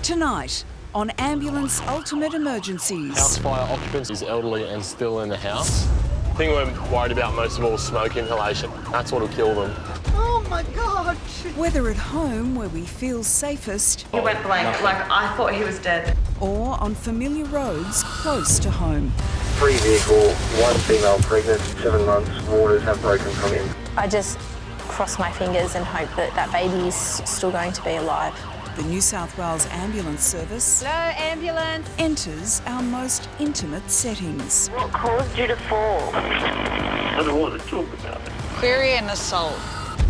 Tonight on Ambulance Ultimate Emergencies. House fire occupants is elderly and still in the house. The thing we're worried about most of all is smoke inhalation. That's what'll kill them. Oh my God! Whether at home where we feel safest, He went blank, like I thought he was dead. or on familiar roads close to home. 3 vehicle, 1 female pregnant, 7 months, waters have broken from him. I just cross my fingers and hope that that baby is still going to be alive. The New South Wales Ambulance Service Hello, ambulance. enters our most intimate settings. What caused you to fall? I don't want to talk about it. Query and assault.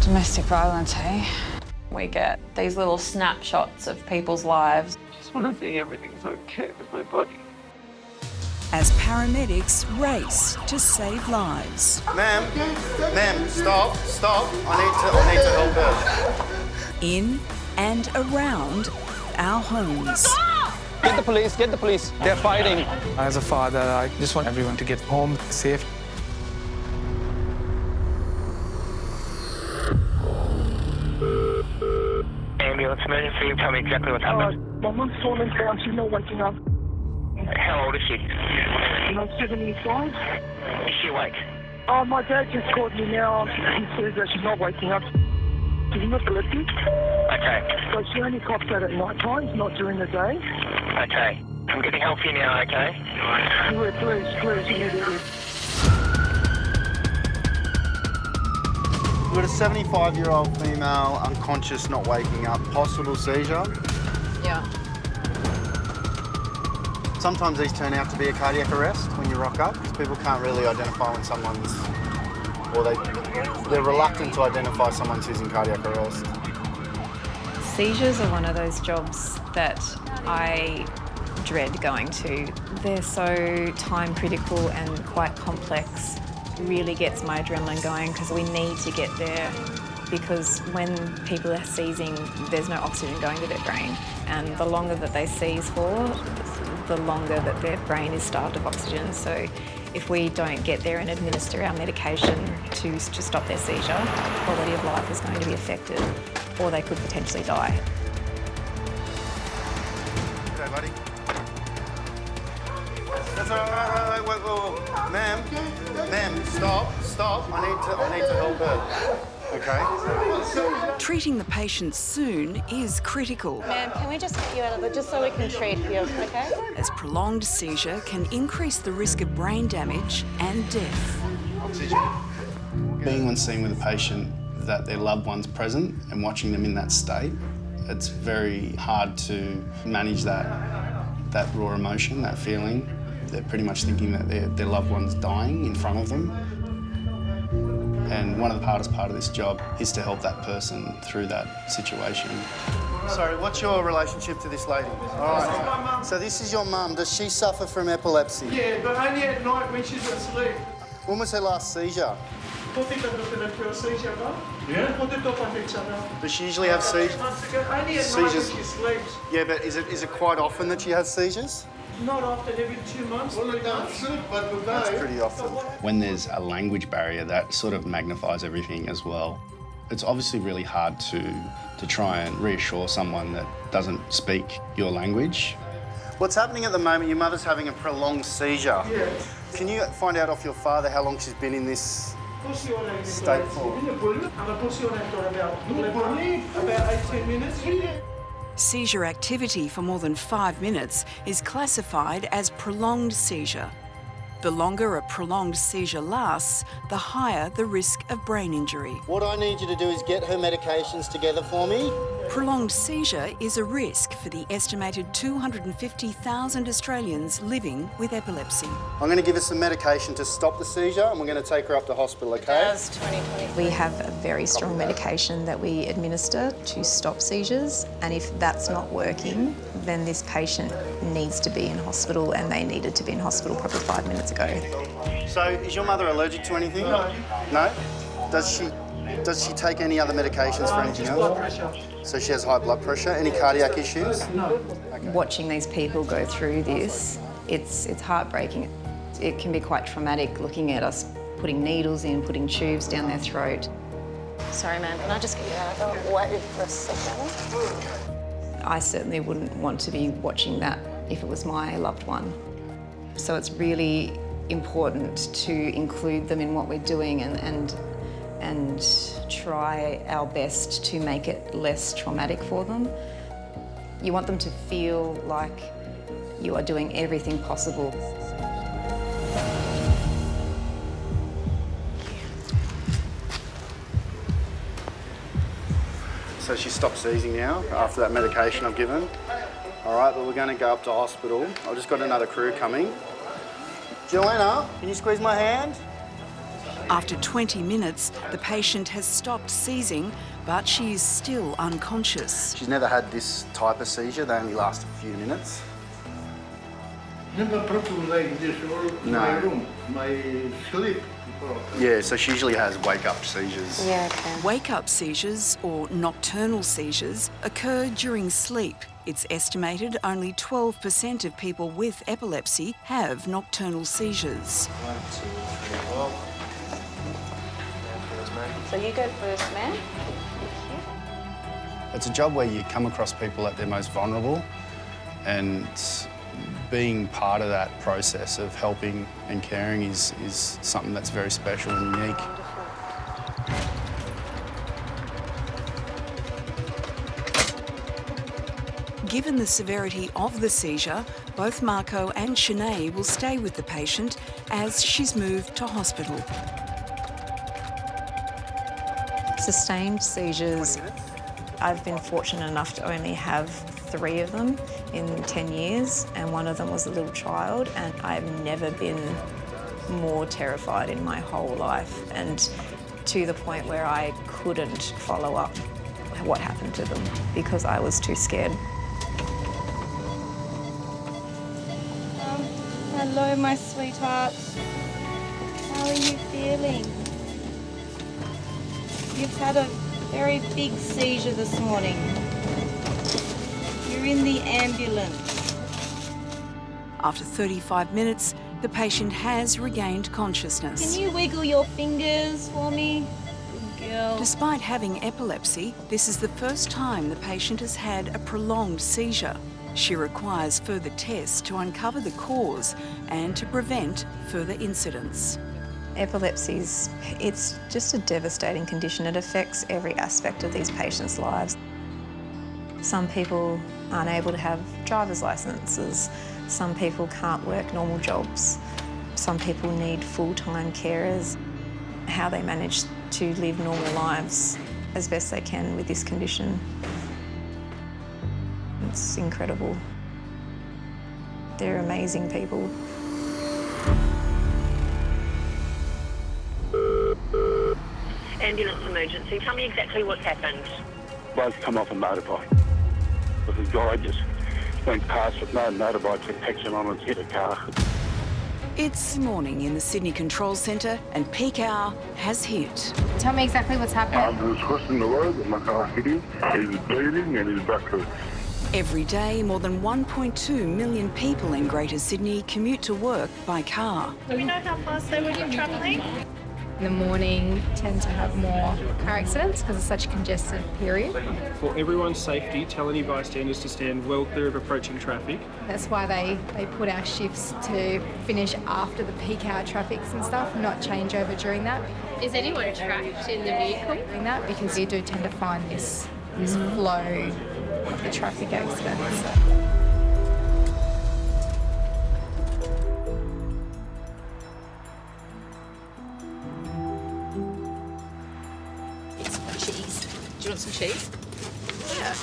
Domestic violence, hey? We get these little snapshots of people's lives. I just want to think everything's okay with my body. As paramedics race to save lives. Ma'am, stop. I need to help her. In and around our homes. Get the police. They're fighting. As a father, I just want everyone to get home safe. Ambulance emergency, tell me exactly what's happened. My mum's fallen down, she's not waking up. How old is she? I'm 75. Is she awake? Oh, my dad just called me now. He says that she's not waking up. She's epileptic. Okay. So she only coughs out at night times, not during the day. Okay. I'm getting help for you now, okay? Please, you need it. We've got a 75-year-old female, unconscious, not waking up, possible seizure. Yeah. Sometimes these turn out to be a cardiac arrest when you rock up, because people can't really identify when someone's, or they're reluctant to identify someone who's in cardiac arrest. Seizures are one of those jobs that I dread going to. They're so time critical and quite complex. Really gets my adrenaline going because we need to get there, because when people are seizing, there's no oxygen going to their brain, and the longer that they seize for, the longer that their brain is starved of oxygen. So if we don't get there and administer our medication to stop their seizure, quality of life is going to be affected, or they could potentially die. Okay, buddy. That's all right. Wait. Ma'am, stop. I need to help her. Okay? Treating the patient soon is critical, Ma'am, can we just get you out of it just so we can treat you, okay? as prolonged seizure can increase the risk of brain damage and death. Being on scene with a patient that their loved one's present and watching them in that state, it's very hard to manage that raw emotion, that feeling. They're pretty much thinking that their loved one's dying in front of them. And one of the hardest part of this job is to help that person through that situation. Sorry, what's your relationship to this lady? All right. So this is your mum. Does she suffer from epilepsy? Yeah, but only at night when she's asleep. When was her last seizure? Does she usually have seizures? Only at Seizures. night when she sleeps. Yeah, but is it quite often that she has seizures? Not often, every 2 months. That's pretty often. When there's a language barrier, that sort of magnifies everything as well. It's obviously really hard to try and reassure someone that doesn't speak your language. What's happening at the moment, your mother's having a prolonged seizure. Yeah. Can you find out off your father how long she's been in this state for? About 18 minutes. Seizure activity for more than 5 minutes is classified as prolonged seizure. The longer a prolonged seizure lasts, the higher the risk of brain injury. What I need you to do is get her medications together for me. Prolonged seizure is a risk for the estimated 250,000 Australians living with epilepsy. I'm going to give her some medication to stop the seizure and we're going to take her up to hospital, okay? We have a very strong medication that we administer to stop seizures, and if that's not working, then this patient needs to be in hospital, and they needed to be in hospital probably 5 minutes ago. So, is your mother allergic to anything? No. No? Does she take any other medications for anything else? So she has high blood pressure. Any cardiac issues? No. Okay. Watching these people go through this, it's heartbreaking. It can be quite traumatic looking at us putting needles in, putting tubes down their throat. Sorry, ma'am, can I just get you out of the way for a second? I certainly wouldn't want to be watching that if it was my loved one. So it's really important to include them in what we're doing and try our best to make it less traumatic for them. You want them to feel like you are doing everything possible. So she stopped seizing now after that medication I've given. All right, but we're going to go up to hospital. I've just got another crew coming. Joanna, can you squeeze my hand? After 20 minutes, the patient has stopped seizing, but she is still unconscious. She's never had this type of seizure. They only last a few minutes. Never problem like this all my room, my sleep. Yeah, so she usually has wake-up seizures. Yeah, okay. Wake-up seizures, or nocturnal seizures, occur during sleep. It's estimated only 12% of people with epilepsy have nocturnal seizures. 1, 2, 3, 4. So you go first, man. It's a job where you come across people at their most vulnerable, and being part of that process of helping and caring is something that's very special and unique. Given the severity of the seizure, both Marco and Shanae will stay with the patient as she's moved to hospital. Sustained seizures, I've been fortunate enough to only have 3 of them in 10 years, and one of them was a little child, and I've never been more terrified in my whole life, and to the point where I couldn't follow up what happened to them because I was too scared. Hello, my sweetheart. How are you feeling? You've had a very big seizure this morning. You're in the ambulance. After 35 minutes, the patient has regained consciousness. Can you wiggle your fingers for me? Good girl. Despite having epilepsy, this is the first time the patient has had a prolonged seizure. She requires further tests to uncover the cause and to prevent further incidents. Epilepsy it's just a devastating condition. It affects every aspect of these patients' lives. Some people aren't able to have driver's licenses. Some people can't work normal jobs. Some people need full-time carers. How they manage to live normal lives as best they can with this condition. It's incredible. They're amazing people. Ambulance emergency. Tell me exactly what's happened. Both come off a motorbike. But the guy just went past with no motorbike protection on and hit a car. It's morning in the Sydney Control Centre and peak hour has hit. Tell me exactly what's happening. I was crossing the road and my car hit him. He's bleeding and his back hurts. Every day, more than 1.2 million people in Greater Sydney commute to work by car. Do we know how fast they were travelling? In the morning, tend to have more car accidents because it's such a congested period. For everyone's safety, tell any bystanders to stand well clear of approaching traffic. That's why they put our shifts to finish after the peak hour traffics and stuff, not change over during that. Is anyone trapped in the vehicle? Doing that because you do tend to find this flow of the traffic accidents. Cheese. Do you want some cheese? Yeah.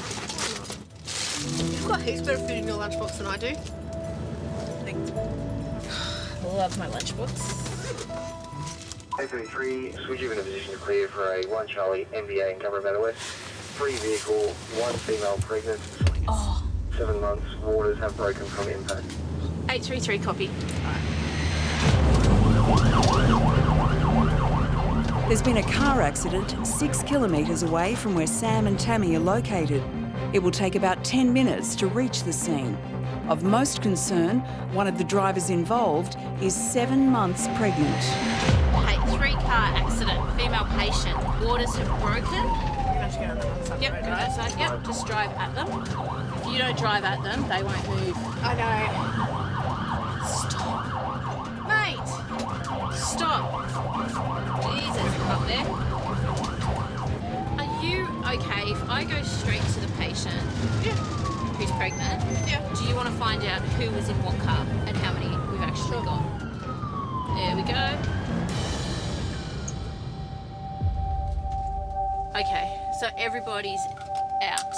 You've got heaps better food in your lunchbox than I do. I love my lunchbox. 833, switch you in a position to clear for a 1 Charlie MBA and cover Matter West. 3 vehicle, 1 female pregnant. 7 months, waters have broken from impact. 833 copy. There's been a car accident 6 kilometres away from where Sam and Tammy are located. It will take about 10 minutes to reach the scene. Of most concern, one of the drivers involved is 7 months pregnant. Hey, 3-car accident, female patient. Waters have broken. Yep, go outside. Yep, just drive at them. you don't drive at them, they won't move. I know. Stop. Mate! Stop. Jesus, up there. Are you okay if I go straight to the patient who's pregnant? Yeah. Do you want to find out who was in what car and how many we've actually got? There we go. Okay, so everybody's out.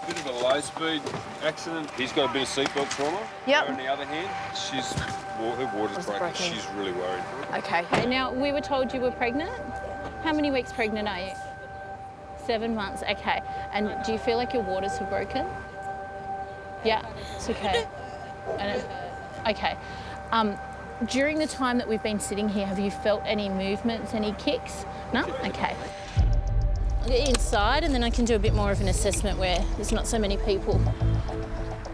Bit of a low-speed accident. He's got a bit of seatbelt trauma. Yep. Her, on the other hand, her water's broken. She's really worried. Okay. Now, we were told you were pregnant. How many weeks pregnant are you? 7 months, okay. And do you feel like your waters have broken? Yeah, it's okay. Okay. During the time that we've been sitting here, have you felt any movements, any kicks? No? Okay. I'll get you inside and then I can do a bit more of an assessment where there's not so many people.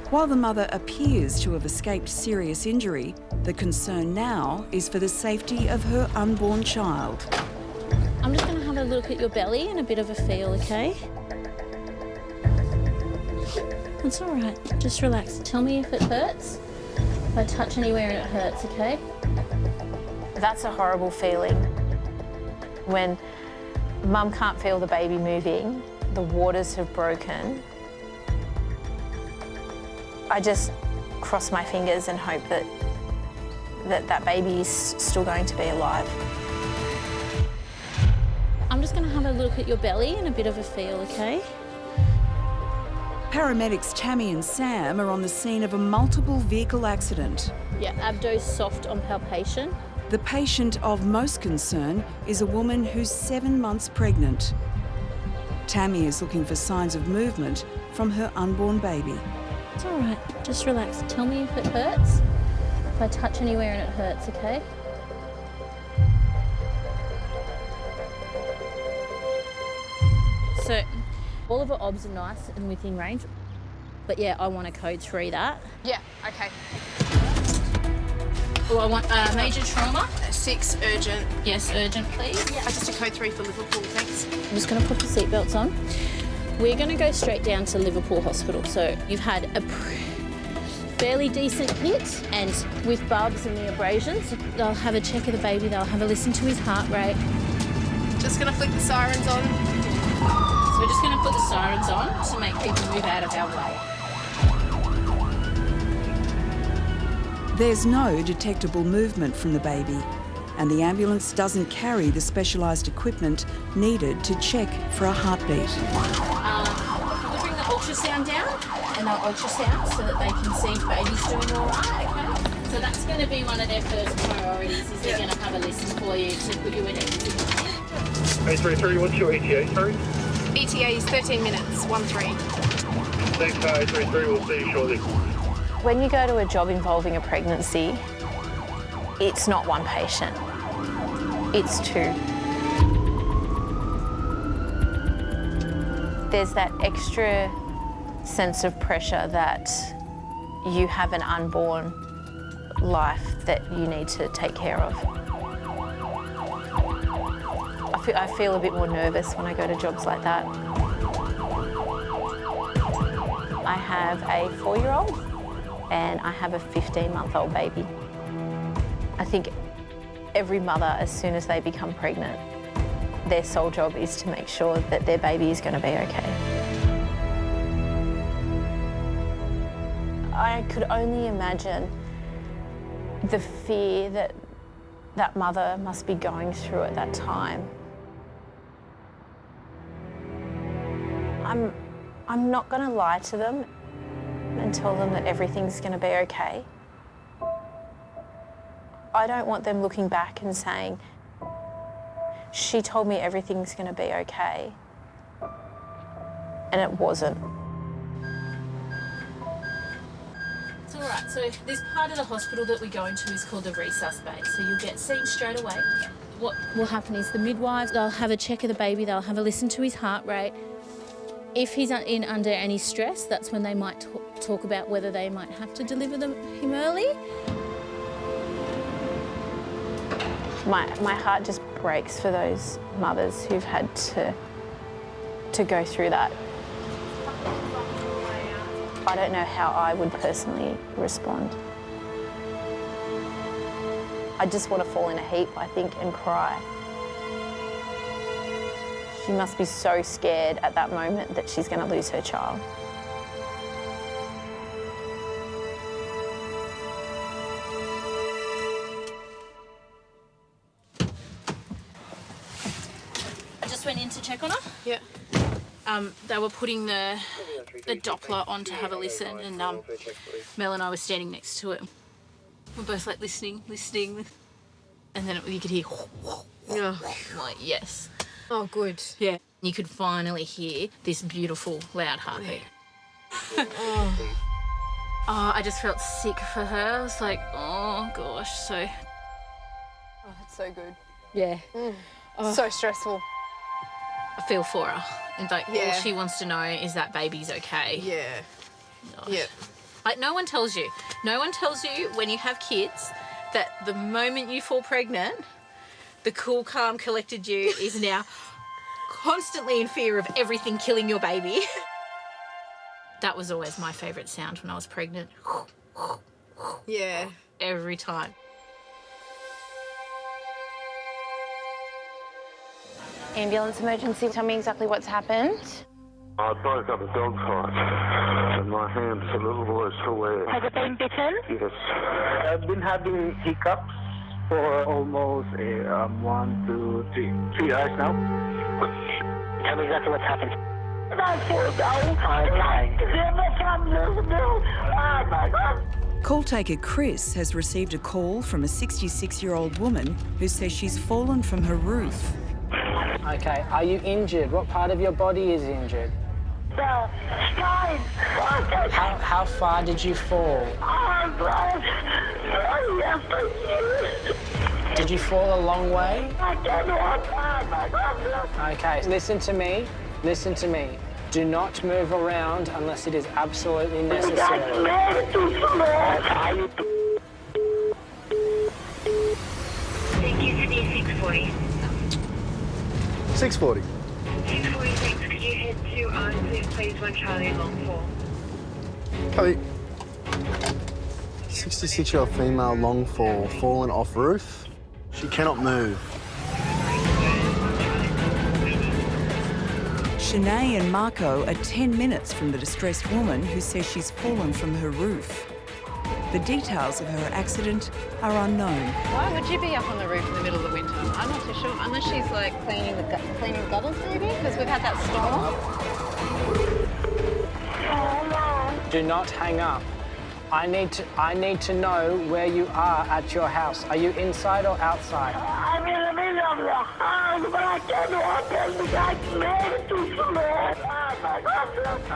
While the mother appears to have escaped serious injury, the concern now is for the safety of her unborn child. I'm just going to have a look at your belly and a bit of a feel, okay? It's all right. Just relax. Tell me if it hurts. If I touch anywhere and it hurts, okay? That's a horrible feeling. When mum can't feel the baby moving, the waters have broken. I just cross my fingers and hope that that baby is still going to be alive. I'm just going to have a look at your belly and a bit of a feel, okay? Paramedics Tammy and Sam are on the scene of a multiple vehicle accident. Yeah, abdo soft on palpation. The patient of most concern is a woman who's 7 months pregnant. Tammy is looking for signs of movement from her unborn baby. It's all right, just relax. Tell me if it hurts. If I touch anywhere and it hurts, okay? So, all of her obs are nice and within range. But yeah, I want to code 3 that. Yeah, okay. Oh, I want major trauma. 6 urgent. Yes, urgent, please. Yeah, just a code 3 for Liverpool, thanks. I'm just going to put your seatbelts on. We're going to go straight down to Liverpool Hospital. So you've had a fairly decent hit, and with bubs and the abrasions, they'll have a check of the baby, they'll have a listen to his heart rate. Just going to flick the sirens on. So we're just going to put the sirens on to make people move out of our way. There's no detectable movement from the baby, and the ambulance doesn't carry the specialised equipment needed to check for a heartbeat. We'll bring the ultrasound down, and they'll ultrasound so that they can see if baby's doing all right, okay? So that's going to be one of their first priorities, is they're going to have a listen for you to put you in everything. 833, what's your ETA, sorry? ETA is 13 minutes, 1-3. Thanks, 833, we'll see you shortly. When you go to a job involving a pregnancy, it's not one patient, it's 2. There's that extra sense of pressure that you have an unborn life that you need to take care of. I feel a bit more nervous when I go to jobs like that. I have a 4-year-old and I have a 15-month-old baby. I think every mother, as soon as they become pregnant, their sole job is to make sure that their baby is going to be okay. I could only imagine the fear that that mother must be going through at that time. I'm not going to lie to them and tell them that everything's going to be okay. I don't want them looking back and saying, she told me everything's going to be okay, and it wasn't. It's all right. So this part of the hospital that we go into is called the resus bay. So you'll get seen straight away. What will happen is the midwives, they'll have a check of the baby, they'll have a listen to his heart rate. If he's under any stress, that's when they might talk about whether they might have to deliver him early. My heart just breaks for those mothers who've had to go through that. I don't know how I would personally respond. I just want to fall in a heap, I think, and cry. She must be so scared at that moment that she's going to lose her child. I just went in to check on her. Yeah. They were putting the Doppler on to have a listen, and Mel and I were standing next to it. We're both like listening, and then you could hear. I'm like, yes. Oh, good. Yeah. You could finally hear this beautiful, loud heartbeat. I just felt sick for her. I was like, oh gosh. So. Oh, it's so good. Yeah. So stressful. I feel for her. And like, all she wants to know is that baby's okay. Yeah. Gosh. Yeah. Like, no one tells you when you have kids that the moment you fall pregnant, the cool, calm, collected you is now constantly in fear of everything killing your baby. That was always my favourite sound when I was pregnant. Yeah. Every time. Ambulance emergency, tell me exactly what's happened. I broke up a dog fight and my hand's a little worse for wear. Has it been bitten? Yes. I've been having hiccups for almost 1, 2, 3 hours now. Tell me exactly what's happened. Call taker Chris has received a call from a 66-year-old woman who says she's fallen from her roof. Okay, are you injured? What part of your body is injured? The spine. How far did you fall? Did you fall a long way? Okay, listen to me. Listen to me. Do not move around unless it is absolutely necessary. Thank you for the 640. 640. 646, could you head to please 1 Charlie Long 4? Copy. 66-year-old female long fall, fallen off roof. She cannot move. Shanae and Marco are 10 minutes from the distressed woman who says she's fallen from her roof. The details of her accident are unknown. Why would you be up on the roof in the middle of the winter? I'm not too sure. Unless she's like cleaning gutters maybe, because we've had that storm. Do not hang up. I need to know where you are at your house. Are you inside or outside? I'm in the middle of the house, but I can't open because I made it too slow.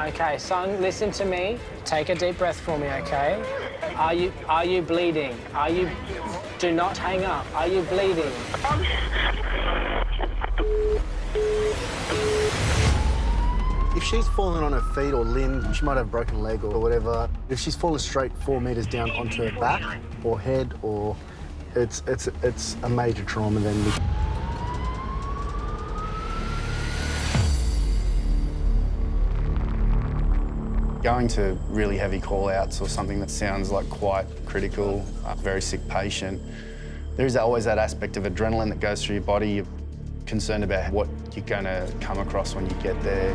Okay, son, listen to me. Take a deep breath for me, okay? Are you bleeding? Do not hang up. Are you bleeding? If she's fallen on her feet or limb, she might have a broken leg or whatever. If she's fallen straight 4 metres down onto her back or head, or it's a major trauma then. Going to really heavy call-outs or something that sounds like quite critical, a very sick patient, there is always that aspect of adrenaline that goes through your body. You're concerned about what you're going to come across when you get there.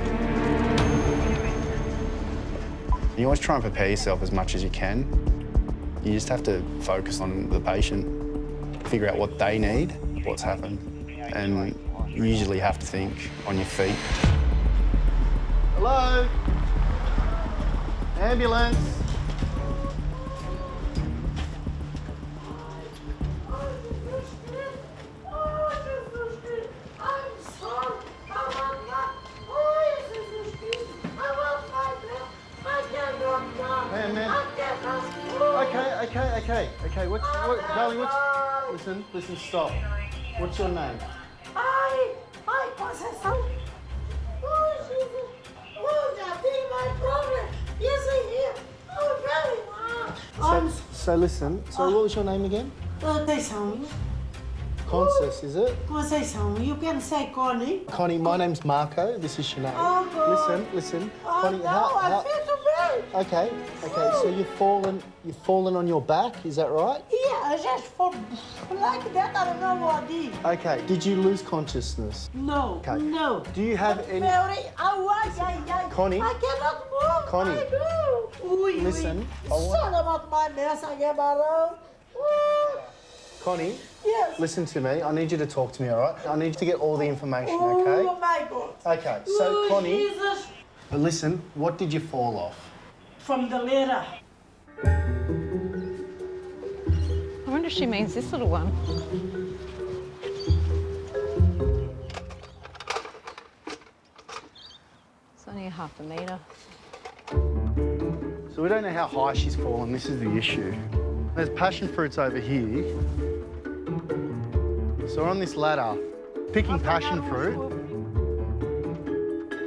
You always try and prepare yourself as much as you can. You just have to focus on the patient, figure out what they need, what's happened, and you usually have to think on your feet. Hello? Ambulance. Okay. Darling, listen, stop. What's your name? So listen, so what was your name again? Constance, is it? You can say Connie. Connie, my name's Marco, this is Sinead. Listen. Connie, I feel too bad. Okay, so you've fallen on your back, is that right? Yeah, I just fall like that. I don't know what I did. Okay, did you lose consciousness? No, Okay. no. Do you have any... Connie? I cannot move. Connie, I do. listen, Sorry about my mess. I get my own. Connie, Yes. listen to me. I need you to talk to me, all right? I need you to get all the information, okay? Oh, my God. Okay, so Oh, Connie, Jesus. but listen, what did you fall off? From the ladder. I wonder if she means this little one. It's only a half a metre. So we don't know how high she's fallen. This is the issue. There's passion fruits over here. So we're on this ladder, picking passion fruit.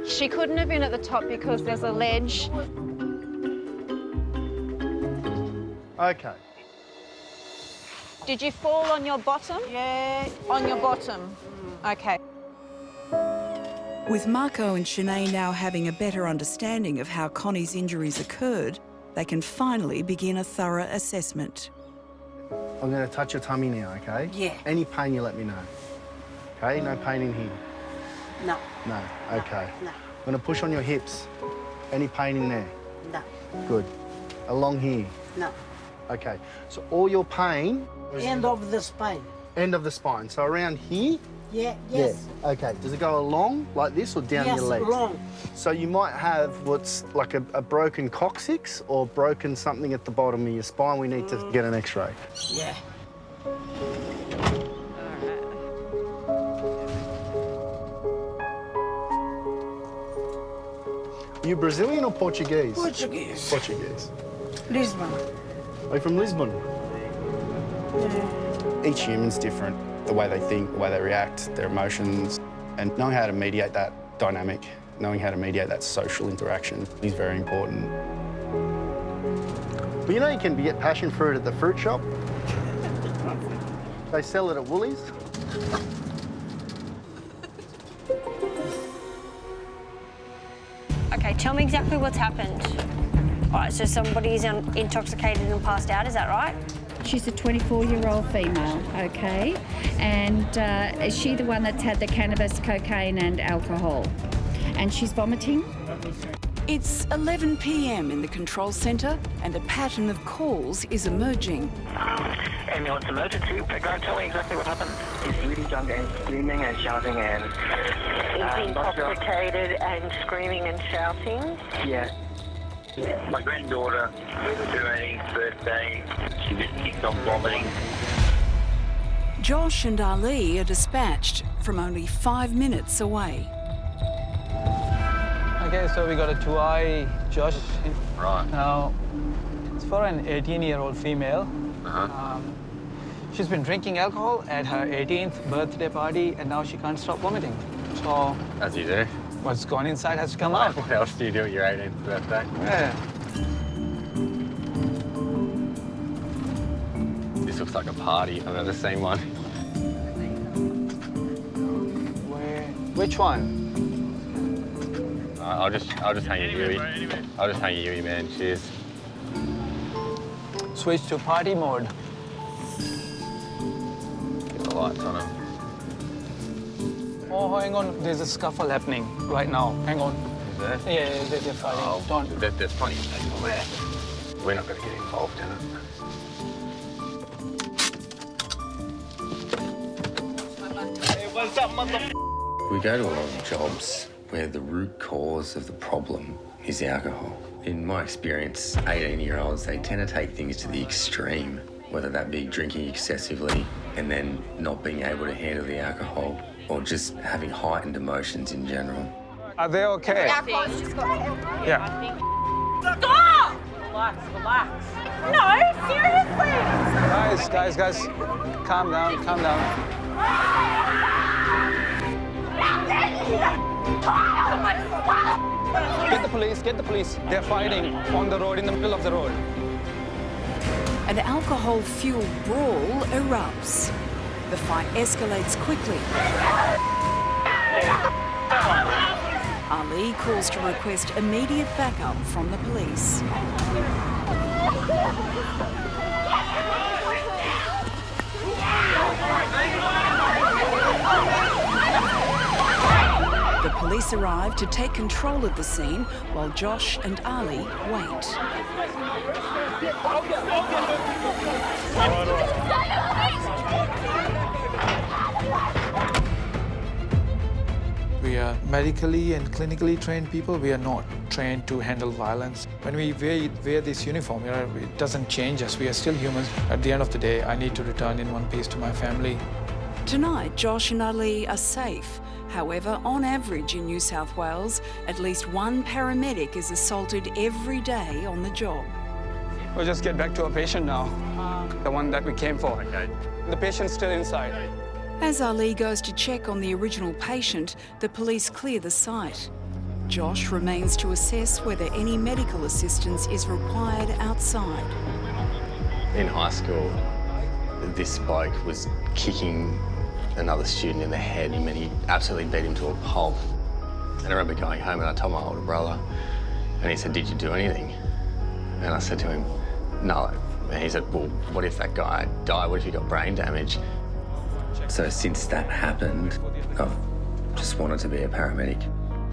She couldn't have been at the top because there's a ledge. Okay. Did you fall on your bottom? Yeah. On your bottom? Okay. With Marco and Shanae now having a better understanding of how Connie's injuries occurred, they can finally begin a thorough assessment. I'm going to touch your tummy now, okay? Yeah. Any pain, you let me know. Okay? No pain in here? No. No. Okay. No. I'm going to push on your hips. Any pain in there? No. Good. Along here? No. Okay. So all your pain... End of the spine. End of the spine. So around here? Yeah, yes. Yeah. Okay. Does it go along like this or down your legs? Yes, along. So you might have what's like a broken coccyx or broken something at the bottom of your spine. We need to get an X-ray. Yeah. Are you Brazilian or Portuguese? Portuguese. Portuguese. Lisbon. Are you from Lisbon? Yeah. Each human's different, the way they think, the way they react, their emotions, and knowing how to mediate that dynamic, knowing how to mediate that social interaction is very important. Well, you know you can get passion fruit at the fruit shop. They sell it at Woolies. Okay, tell me exactly what's happened. All right, so somebody's intoxicated and passed out, is that right? She's a 24-year-old female, okay? And is she the one that's had the cannabis, cocaine and alcohol? And she's vomiting? It's 11 p.m. in the control centre and a pattern of calls is emerging. Ambulance emergency. Go tell me exactly what happened. He's really drunk and screaming and shouting and... He's intoxicated and screaming and shouting? Yeah. My granddaughter, doing birthday, she just keeps on vomiting. Josh and Ali are dispatched from only 5 minutes away. Okay, so we got a 2i Josh. Right. Now, it's for an 18-year-old female. She's been drinking alcohol at her 18th birthday party, and now she can't stop vomiting. So... As you do. What's gone inside has to come out. What else do you do at your 18th birthday? Yeah. This looks like a party. I've never seen one. Which one? I'll just hang a Yui. I'll just hang a Yui, man. Cheers. Switch to party mode. Get the lights on him. Oh, hang on. There's a scuffle happening right now. Hang on. Is there? Yeah, they're fighting. Oh, Don't. There's plenty of people there. We're not going to get involved in it. Hey, what's up, motherfucker? We go to a lot of jobs where the root cause of the problem is alcohol. In my experience, 18-year-olds, they tend to take things to the extreme, whether that be drinking excessively and then not being able to handle the alcohol, or just having heightened emotions in general. Are they okay? Yeah. Stop! Relax, relax. No, seriously! Guys, calm down, calm down. Get the police. They're fighting on the road, in the middle of the road. An alcohol-fueled brawl erupts. The fight escalates quickly. Ali calls to request immediate backup from the police. The police arrive to take control of the scene while Josh and Ali wait. We are medically and clinically trained people. We are not trained to handle violence. When we wear this uniform, it doesn't change us. We are still humans. At the end of the day, I need to return in one piece to my family. Tonight, Josh and Ali are safe. However, on average in New South Wales, at least one paramedic is assaulted every day on the job. We'll just get back to our patient now, the one that we came for. Okay. The patient's still inside. As Ali goes to check on the original patient, the police clear the site. Josh remains to assess whether any medical assistance is required outside. In high school, this bloke was kicking another student in the head. I mean, he absolutely beat him to a pulp. And I remember going home and I told my older brother, and he said, "Did you do anything?" And I said to him, "No." And he said, "Well, what if that guy died? What if he got brain damage?" So since that happened, I've just wanted to be a paramedic.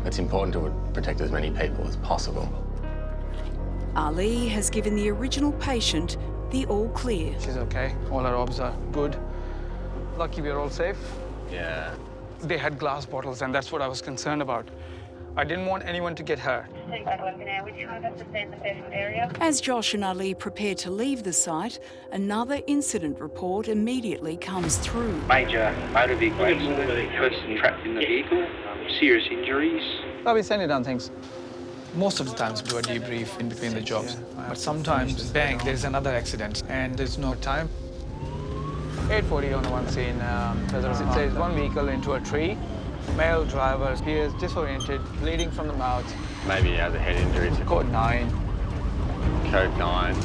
It's important to protect as many people as possible. Ali has given the original patient the all clear. She's okay. All her obs are good. Lucky we're all safe. Yeah. They had glass bottles, and that's what I was concerned about. I didn't want anyone to get hurt. As Josh and Ali prepare to leave the site, another incident report immediately comes through. Major motor vehicle accident, person trapped in the vehicle, serious injuries. Oh, we send it on things. Most of the times we do a debrief in between the jobs. But sometimes, bang, there's another accident and there's no time. 8:40 on one scene, it says one vehicle into a tree. Male driver appears disoriented, bleeding from the mouth. Maybe he has a head injury. Code 9. Code 9.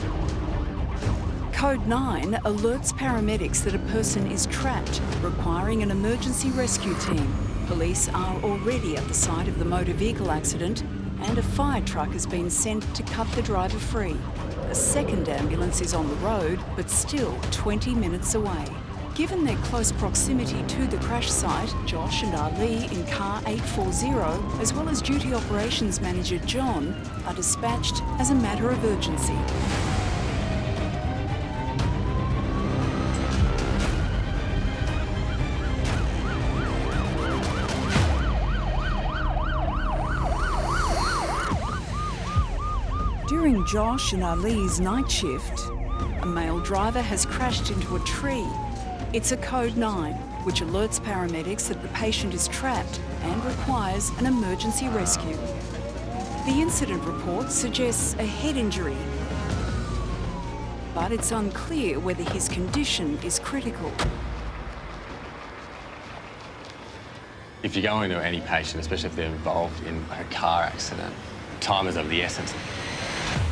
Code 9 alerts paramedics that a person is trapped, requiring an emergency rescue team. Police are already at the site of the motor vehicle accident, and a fire truck has been sent to cut the driver free. A second ambulance is on the road, but still 20 minutes away. Given their close proximity to the crash site, Josh and Ali in car 840, as well as duty operations manager John, are dispatched as a matter of urgency. During Josh and Ali's night shift, a male driver has crashed into a tree. It's a code 9, which alerts paramedics that the patient is trapped and requires an emergency rescue. The incident report suggests a head injury, but it's unclear whether his condition is critical. If you go into any patient, especially if they're involved in a car accident, time is of the essence.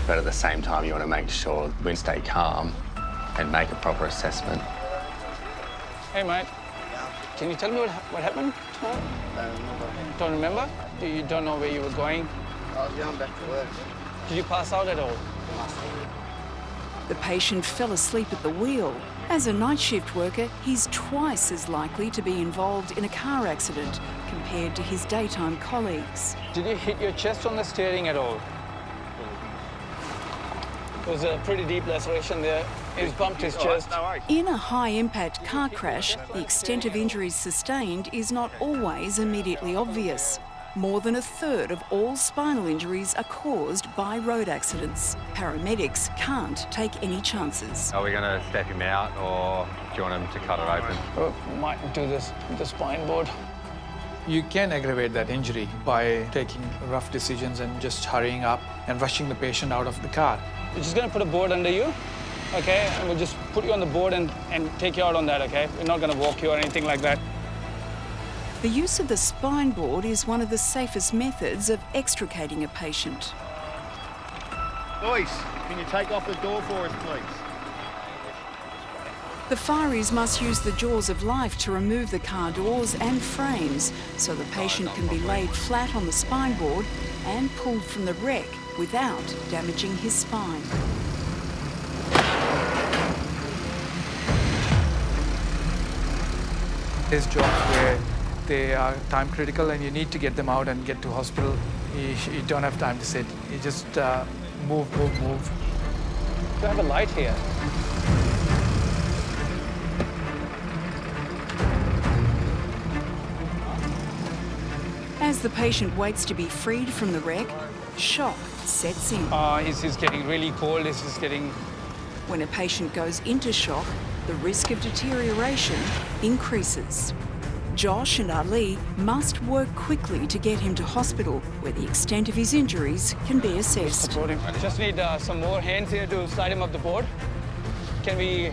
But at the same time, you want to make sure we stay calm and make a proper assessment. Hey, mate. Can you tell me what happened? Don't remember? You don't know where you were going? I was going back to work. Did you pass out at all? The patient fell asleep at the wheel. As a night shift worker, he's twice as likely to be involved in a car accident compared to his daytime colleagues. Did you hit your chest on the steering at all? There was a pretty deep laceration there. He's bumped his chest. In a high-impact car crash, the extent of injuries sustained is not always immediately obvious. More than a third of all spinal injuries are caused by road accidents. Paramedics can't take any chances. Are we going to step him out, or do you want him to cut it open? We might do this with the spine board. You can aggravate that injury by taking rough decisions and just hurrying up and rushing the patient out of the car. We're just going to put a board under you, okay? And we'll just put you on the board and take you out on that, okay? We're not going to walk you or anything like that. The use of the spine board is one of the safest methods of extricating a patient. Boys, can you take off the door for us, please? The fireys must use the jaws of life to remove the car doors and frames so the patient can be laid flat on the spine board and pulled from the wreck without damaging his spine. There's jobs where they are time critical and you need to get them out and get to hospital. You don't have time to sit. You just move. Do I have a light here? As the patient waits to be freed from the wreck, shock sets in. He's getting really cold. He's getting... When a patient goes into shock, the risk of deterioration increases. Josh and Ali must work quickly to get him to hospital, where the extent of his injuries can be assessed. Just need some more hands here to slide him up the board. Can we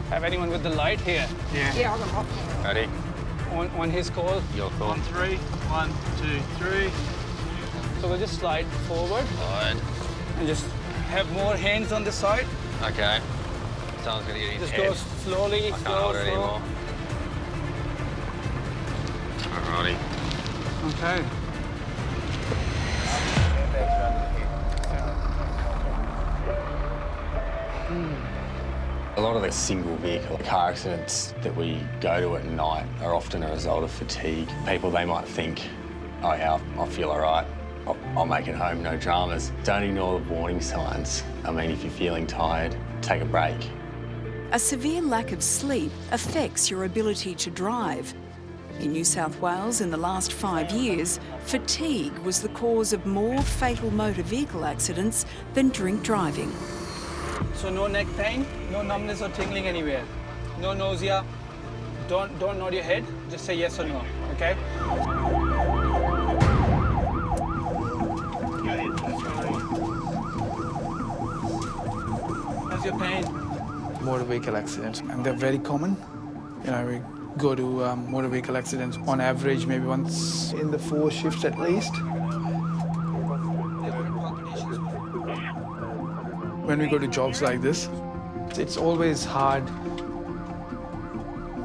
have anyone with the light here? Yeah, I'll go. Ready? On his call. Your call. 1, 3. 1, 2, 3. So we'll just slide forward. Slide. And just have more hands on the side. Okay. Someone's gonna get his Just head. go slowly, I can't hold it anymore. Alrighty. Okay. A lot of the single vehicle car accidents that we go to at night are often a result of fatigue. People, they might think, oh yeah, I feel all right. I'll make it home, no dramas. Don't ignore the warning signs. I mean, if you're feeling tired, take a break. A severe lack of sleep affects your ability to drive. In New South Wales in the last 5 years, fatigue was the cause of more fatal motor vehicle accidents than drink driving. So no neck pain, no numbness or tingling anywhere, no nausea. Don't nod your head. Just say yes or no. Okay? How's your pain? Motor vehicle accidents, and they're very common. You know, we go to motor vehicle accidents on average maybe once in the 4 shifts at least. When we go to jobs like this, it's always hard.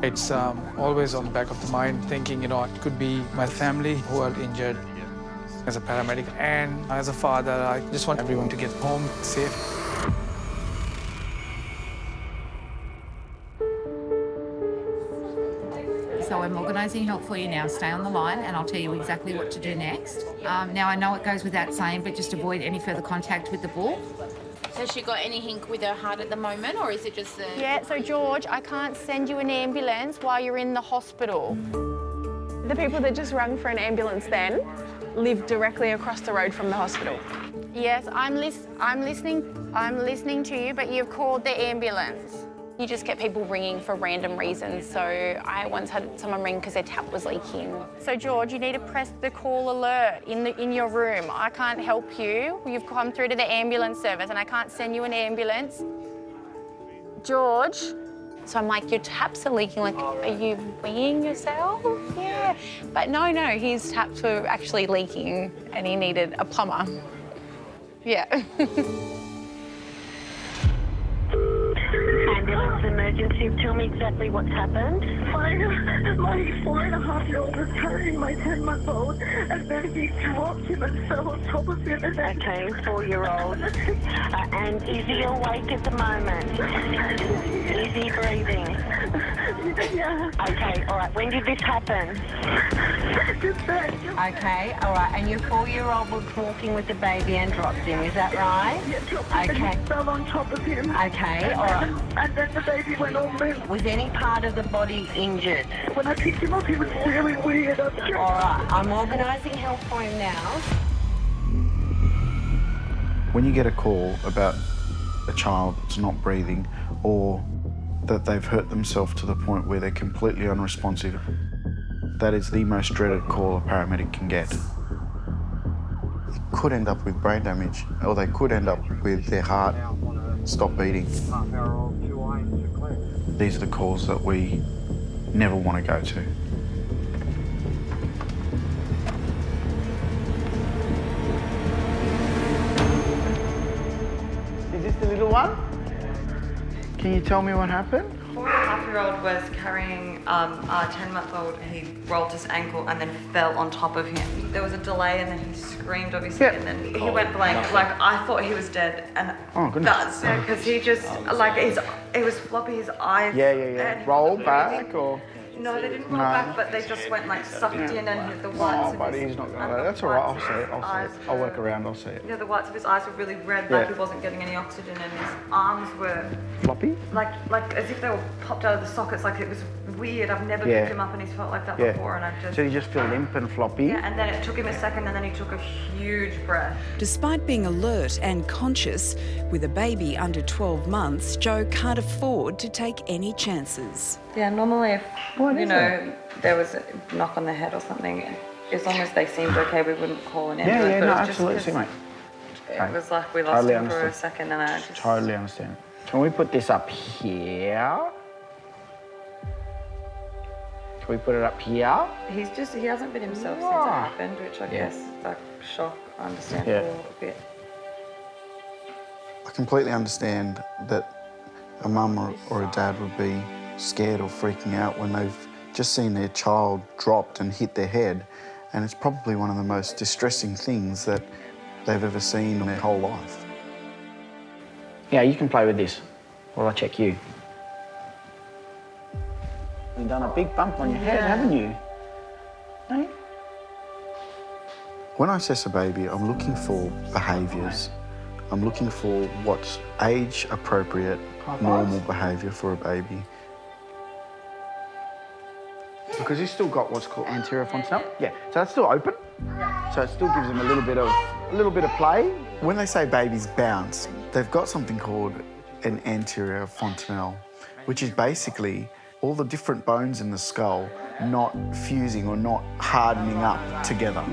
It's always on the back of the mind thinking, you know, it could be my family who are injured. As a paramedic and as a father, I just want everyone to get home safe. So I'm organising help for you now. Stay on the line and I'll tell you exactly what to do next. Now, I know it goes without saying, but just avoid any further contact with the bull. Has she got anything with her heart at the moment, or is it just the... Yeah, so George, I can't send you an ambulance while you're in the hospital. The people that just rang for an ambulance then live directly across the road from the hospital. Yes, I'm listening to you, but you've called the ambulance. You just get people ringing for random reasons. So I once had someone ring because their tap was leaking. So George, you need to press the call alert in your room. I can't help you. You've come through to the ambulance service and I can't send you an ambulance. George. So I'm like, your taps are leaking. Like, are you weeing yourself? Yeah. But no, his taps were actually leaking and he needed a plumber. Yeah. Ambulance emergency. Tell me exactly what's happened. My 4.5-year-old was carrying my 10-month-old, and then he dropped him and fell on top of him. And then... Okay, 4-year-old. And is he awake at the moment? Is he breathing? Yeah. Okay, all right. When did this happen? Just then. Okay, all right. And your 4-year-old was walking with the baby and dropped him, is that right? Yeah, dropped him and he fell on top of him. Okay, all right. And then the baby went all limp. Was any part of the body injured? When I picked him up, he was really weird. All right, I'm organising help for him now. When you get a call about a child that's not breathing or that they've hurt themselves to the point where they're completely unresponsive, that is the most dreaded call a paramedic can get. It could end up with brain damage, or they could end up with their heart stop beating. These are the calls that we never want to go to. Is this the little one? Can you tell me what happened? 4.5-year-old was carrying a 10-month-old. He rolled his ankle and then fell on top of him. There was a delay and then he screamed, obviously, and then he went blank. Like, I thought he was dead, and that's because he just, like, it was floppy, his eyes. Yeah. Roll back or? No, they didn't roll back, but they just went like sucked in and the whites Oh, buddy, he's not going to. That's all right. I'll see it. I'll work around. I'll see it. Yeah, the whites of his eyes were really red, like he wasn't getting any oxygen, and his arms were floppy, like as if they were popped out of the sockets. Like, it was weird. I've never picked him up and he's felt like that before, and I just. So you just feel limp and floppy. Yeah, and then it took him a second, and then he took a huge breath. Despite being alert and conscious, with a baby under 12 months, Joe can't afford to take any chances. Yeah, normally if, there was a knock on the head or something, as long as they seemed okay, we wouldn't call an ambulance. Yeah, but no, it was just absolutely, mate. It was like we lost him for a second, and I just... Totally understand. Can we put this up here? Can we put it up here? He hasn't been himself since it happened, which I guess, like, shock, understandable a little bit. I completely understand that a mum or a dad would be scared or freaking out when they've just seen their child dropped and hit their head, and it's probably one of the most distressing things that they've ever seen in their whole life. Yeah, you can play with this while I check you. You've done a big bump on your head, haven't you? No? When I assess a baby, I'm looking for behaviours. I'm looking for what's age-appropriate, normal behaviour for a baby. Because he's still got what's called anterior fontanelle. Yeah, so that's still open. So it still gives him a little bit of play. When they say babies bounce, they've got something called an anterior fontanelle, which is basically all the different bones in the skull not fusing or not hardening up together.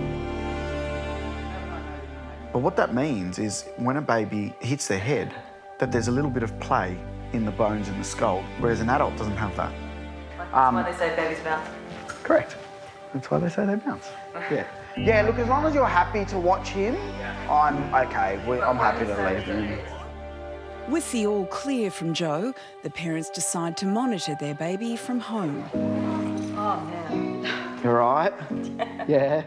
But what that means is when a baby hits their head, that there's a little bit of play in the bones in the skull, whereas an adult doesn't have that. That's why they say babies bounce. Correct. That's why they say they bounce. Yeah. Yeah, look, as long as you're happy to watch him, I'm okay. I'm happy to leave him. With the all clear from Joe, the parents decide to monitor their baby from home. Oh, man. You all right? Yeah.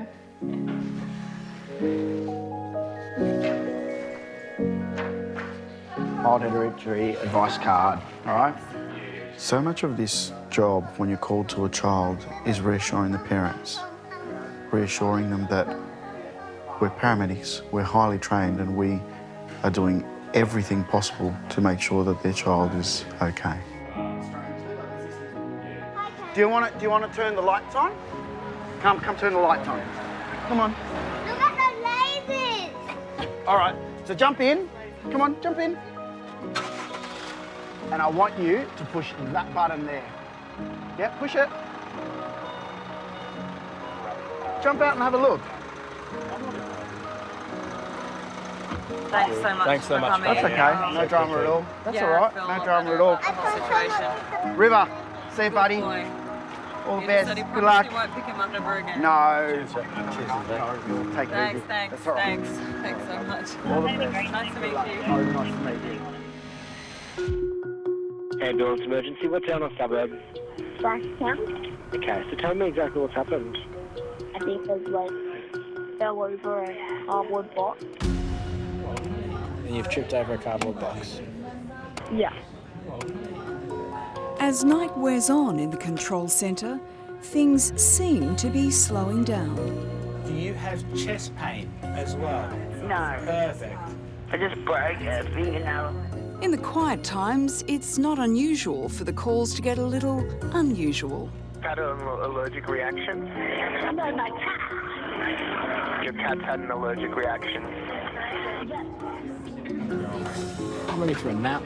Mild hereditary advice card, all right? So much of this job, when you're called to a child, is reassuring the parents, reassuring them that we're paramedics, we're highly trained, and we are doing everything possible to make sure that their child is okay. Do you want to turn the lights on? Come turn the lights on. Come on. Look at the lasers! All right, so jump in. Come on, jump in. And I want you to push that button there. Yep, push it. Jump out and have a look. Thanks so much. Thanks so much. That's okay. No drama at all. That's all right. No drama at all. The whole situation. River, see you, buddy. All the best. Good luck. You won't pick him up ever again. No. Take it easy. Thanks. That's all right. Thanks so much. All the best. Nice to meet you. Oh, nice to meet you. Ambulance emergency, what town or suburb? Blacktown. Okay, so tell me exactly what's happened. I think there's like fell over a cardboard box. And you've tripped over a cardboard box. Yeah. As night wears on in the control centre, things seem to be slowing down. Do you have chest pain as well? No. Perfect. I just broke a fingernail. In the quiet times, it's not unusual for the calls to get a little unusual. Had an allergic reaction? No, my cat. Your cat's had an allergic reaction. I'm ready for a nap.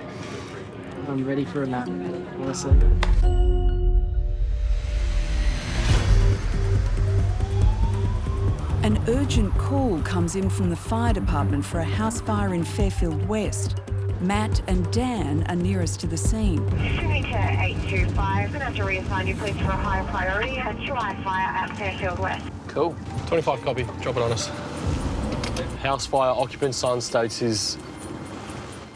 I'm ready for a nap, honestly. An urgent call comes in from the fire department for a house fire in Fairfield West. Matt and Dan are nearest to the scene. Signature 825, I'm going to have to reassign you please for a higher priority. A July fire at Fairfield West. Cool. 25 copy. Drop it on us. House fire, occupant's son states his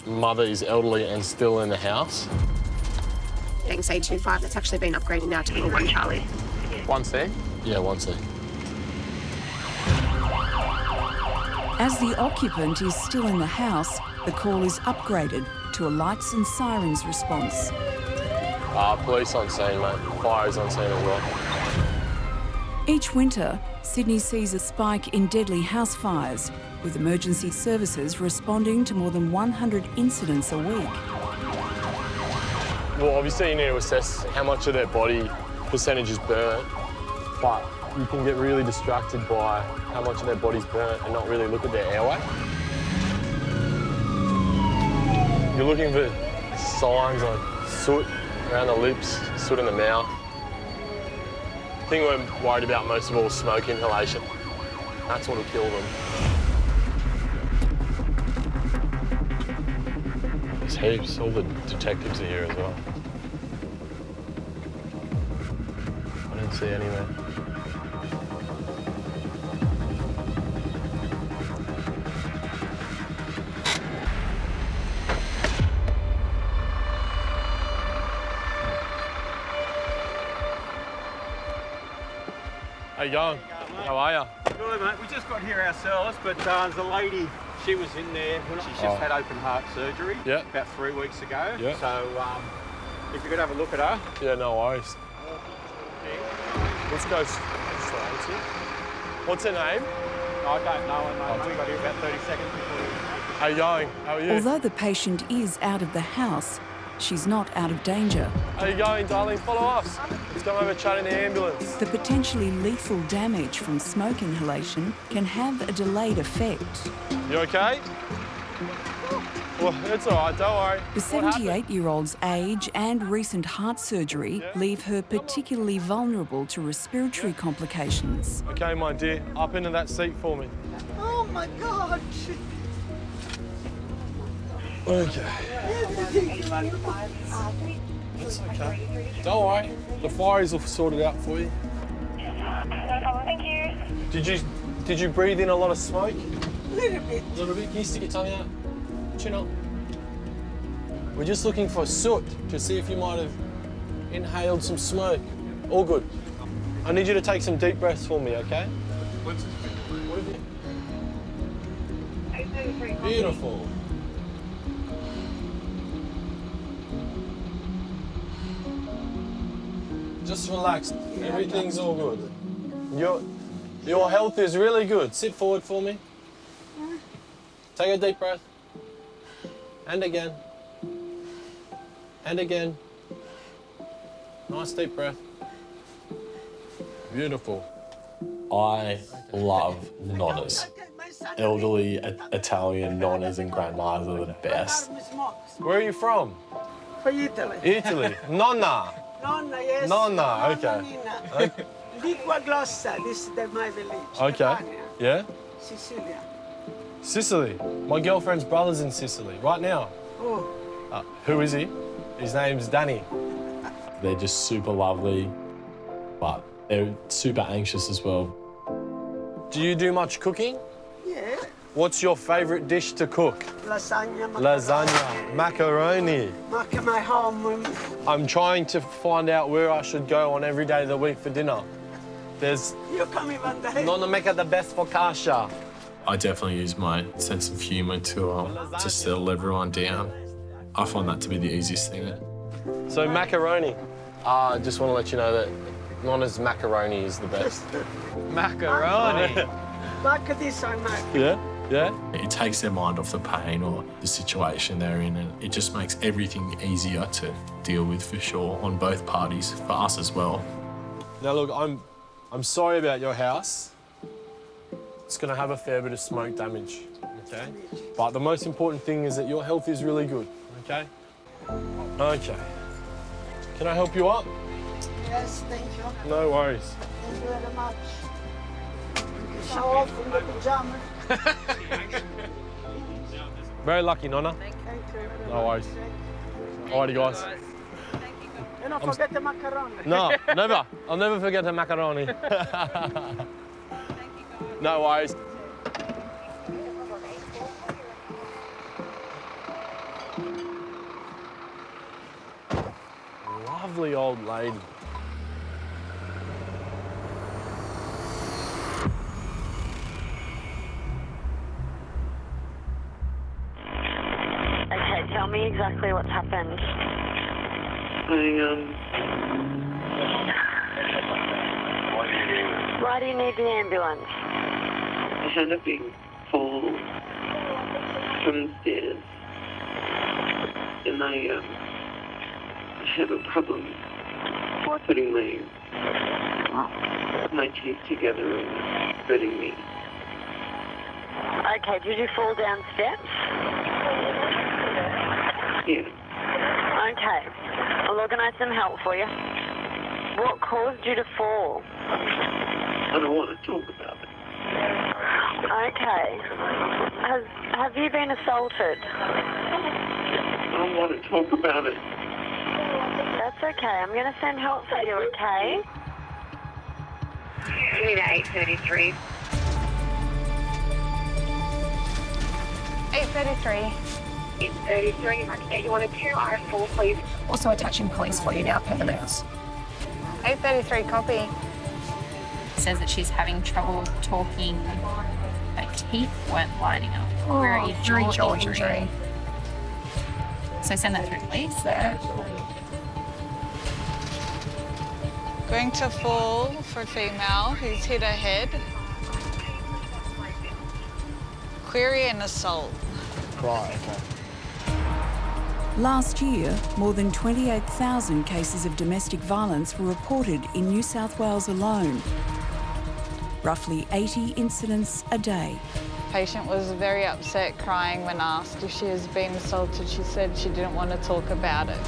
mother is elderly and still in the house. getting stage 2-5. That's actually been upgraded now to level 1 Charlie. 1C? Yeah, 1C. As the occupant is still in the house, the call is upgraded to a lights and sirens response. Police on scene, mate. Fire is on scene as well. Each winter, Sydney sees a spike in deadly house fires, with emergency services responding to more than 100 incidents a week. Well, obviously you need to assess how much of their body percentage is burnt, but you can get really distracted by how much of their body's burnt and not really look at their airway. You're looking for signs like soot around the lips, soot in the mouth. The thing we're worried about most of all is smoke inhalation. That's what'll kill them. There's heaps. All the detectives are here as well. I didn't see any there. How you going? How are you? Good, mate. We just got here ourselves, but there's a lady, she was in there. She's just had open heart surgery about 3 weeks ago. Yeah. So if you could have a look at her. Yeah, no worries. Let's go straight to. What's her name? I don't know her name. We got here about 30 seconds before we... How you going? How are you? Although the patient is out of the house, she's not out of danger. How you going, darling? Follow us. Let's go have a chat in the ambulance. The potentially lethal damage from smoke inhalation can have a delayed effect. You okay? Well, it's all right, don't worry. The 78-year-old's age and recent heart surgery leave her particularly vulnerable to respiratory complications. Okay, my dear, up into that seat for me. Oh my God. Okay. That's okay. Don't worry. The fireys will sort it out for you. No problem, thank you. Did you breathe in a lot of smoke? A little bit. A little bit? Can you stick your tongue out? Chin up. We're just looking for soot to see if you might have inhaled some smoke. All good. I need you to take some deep breaths for me, okay? What have you? Beautiful. Just relax. Everything's all good. Your health is really good. Sit forward for me. Take a deep breath. And again. And again. Nice deep breath. Beautiful. I love nonnas. Elderly Italian nonnas and grandmas are the best. Where are you from? From Italy. Italy. Nonna. Nonna, yes. Nonna, okay. Lingua Glossa, this is my village. Okay. Catania, Yeah? Sicilia. Sicily. My girlfriend's brother's in Sicily right now. Oh. Who is he? His name's Danny. They're just super lovely, but they're super anxious as well. Do you do much cooking? Yeah. What's your favourite dish to cook? Lasagna. Lasagna, macaroni. My home. I'm trying to find out where I should go on every day of the week for dinner. There's... You coming one day? Nonna make the best focaccia. I definitely use my sense of humour to settle everyone down. I find that to be the easiest thing. So macaroni. I just want to let you know that Nonna's macaroni is the best. Macaroni? Like this on my... Yeah? Yeah? It takes their mind off the pain or the situation they're in, and it just makes everything easier to deal with for sure on both parties, for us as well. Now look, I'm sorry about your house. It's going to have a fair bit of smoke damage, okay? But the most important thing is that your health is really good, okay? Okay. Can I help you up? Yes, thank you. No worries. Thank you very much. Show off from the pajamas. Very lucky, Nonna. Thank you. No worries. Alrighty, guys. You don't forget the macaroni. No, never. I'll never forget the macaroni. No worries. lovely old lady. Okay, tell me exactly what's happened. Why do you need the ambulance? I had a big fall from the stairs, and I have a problem putting my teeth together and hurting me. Okay, did you fall down steps? Yeah. Okay, I'll organise some help for you. What caused you to fall? I don't want to talk about it. Okay. Have you been assaulted? I don't want to talk about it. That's okay. I'm going to send help for you, okay? You need 833. 8:33. 833. I can get you on a 2R4, please. Also attaching police for you now, paramedics. 8:33, copy. Says that she's having trouble talking. Her teeth weren't lining up. Oh, jaw injury. So send that through, please. Going to fall for female who's hit her head. Query and assault. Right, okay. Last year, more than 28,000 cases of domestic violence were reported in New South Wales alone. Roughly 80 incidents a day. Patient was very upset, crying when asked if she has been assaulted. She said she didn't want to talk about it.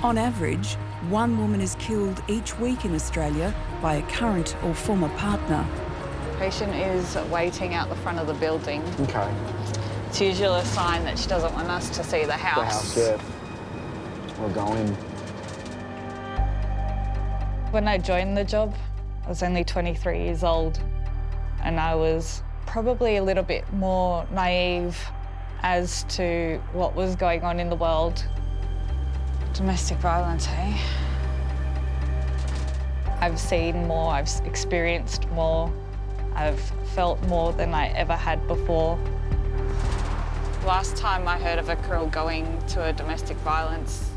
On average, one woman is killed each week in Australia by a current or former partner. Patient is waiting out the front of the building. Okay. It's usually a sign that she doesn't want us to see the house. The house, yeah. We'll go in. When I joined the job, I was only 23 years old, and I was probably a little bit more naive as to what was going on in the world. Domestic violence, eh? I've seen more, I've experienced more, I've felt more than I ever had before. Last time I heard of a girl going to a domestic violence,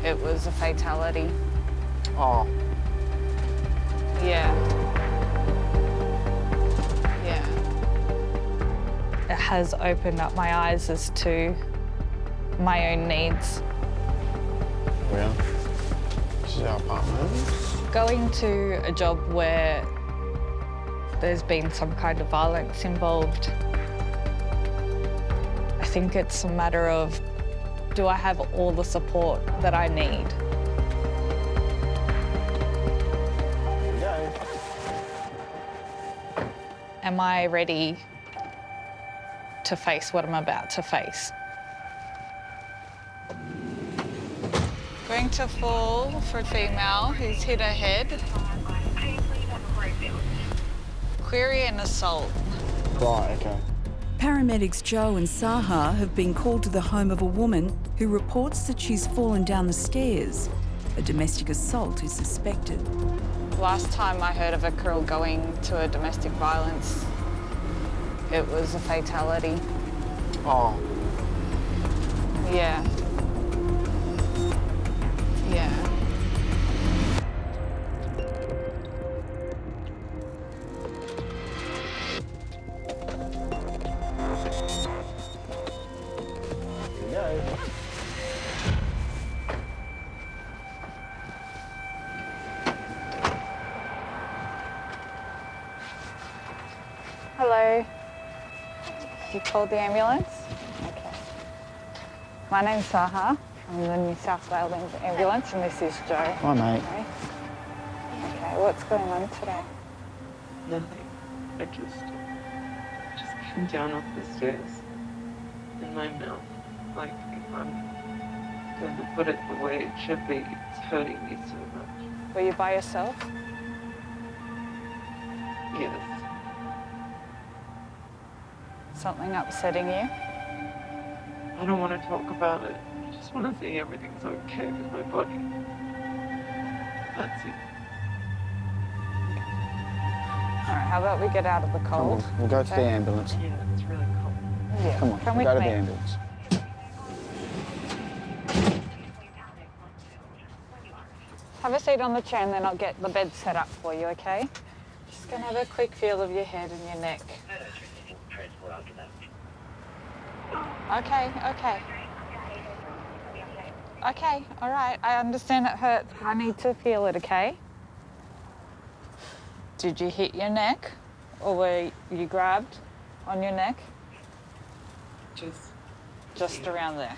it was a fatality. Oh. Yeah. Yeah. It has opened up my eyes as to my own needs. Yeah. This is our apartment. Going to a job where there's been some kind of violence involved, I think it's a matter of, do I have all the support that I need? Am I ready to face what I'm about to face? Going to fall for a female who's hit her head. Query and assault. Right, okay. Paramedics Joe and Saha have been called to the home of a woman who reports that she's fallen down the stairs. A domestic assault is suspected. Last time I heard of a girl going to a domestic violence, it was a fatality. Oh. Yeah. Yeah. Hello. You called the ambulance? Okay. My name's Saha. I'm the New South Wales Ambulance, and this is Joe. Hi, mate. Okay, what's going on today? Nothing. I just came down off the stairs, and my mouth, like, if I'm going to put it the way it should be, it's hurting me so much. Were you by yourself? Yes. Something upsetting you? I don't want to talk about it. I just just want to see everything's okay with my body. That's it. All right, how about we get out of the cold? Come on, we'll go to the ambulance. Yeah, it's really cold. Yeah. Come on, Come we'll with go to me. the ambulance. Have a seat on the chair and then I'll get the bed set up for you, okay? Just gonna have a quick feel of your head and your neck. Okay, okay. Okay, all right. I understand it hurts, but I need to feel it, okay? Did you hit your neck? Or were you grabbed on your neck? Just around there?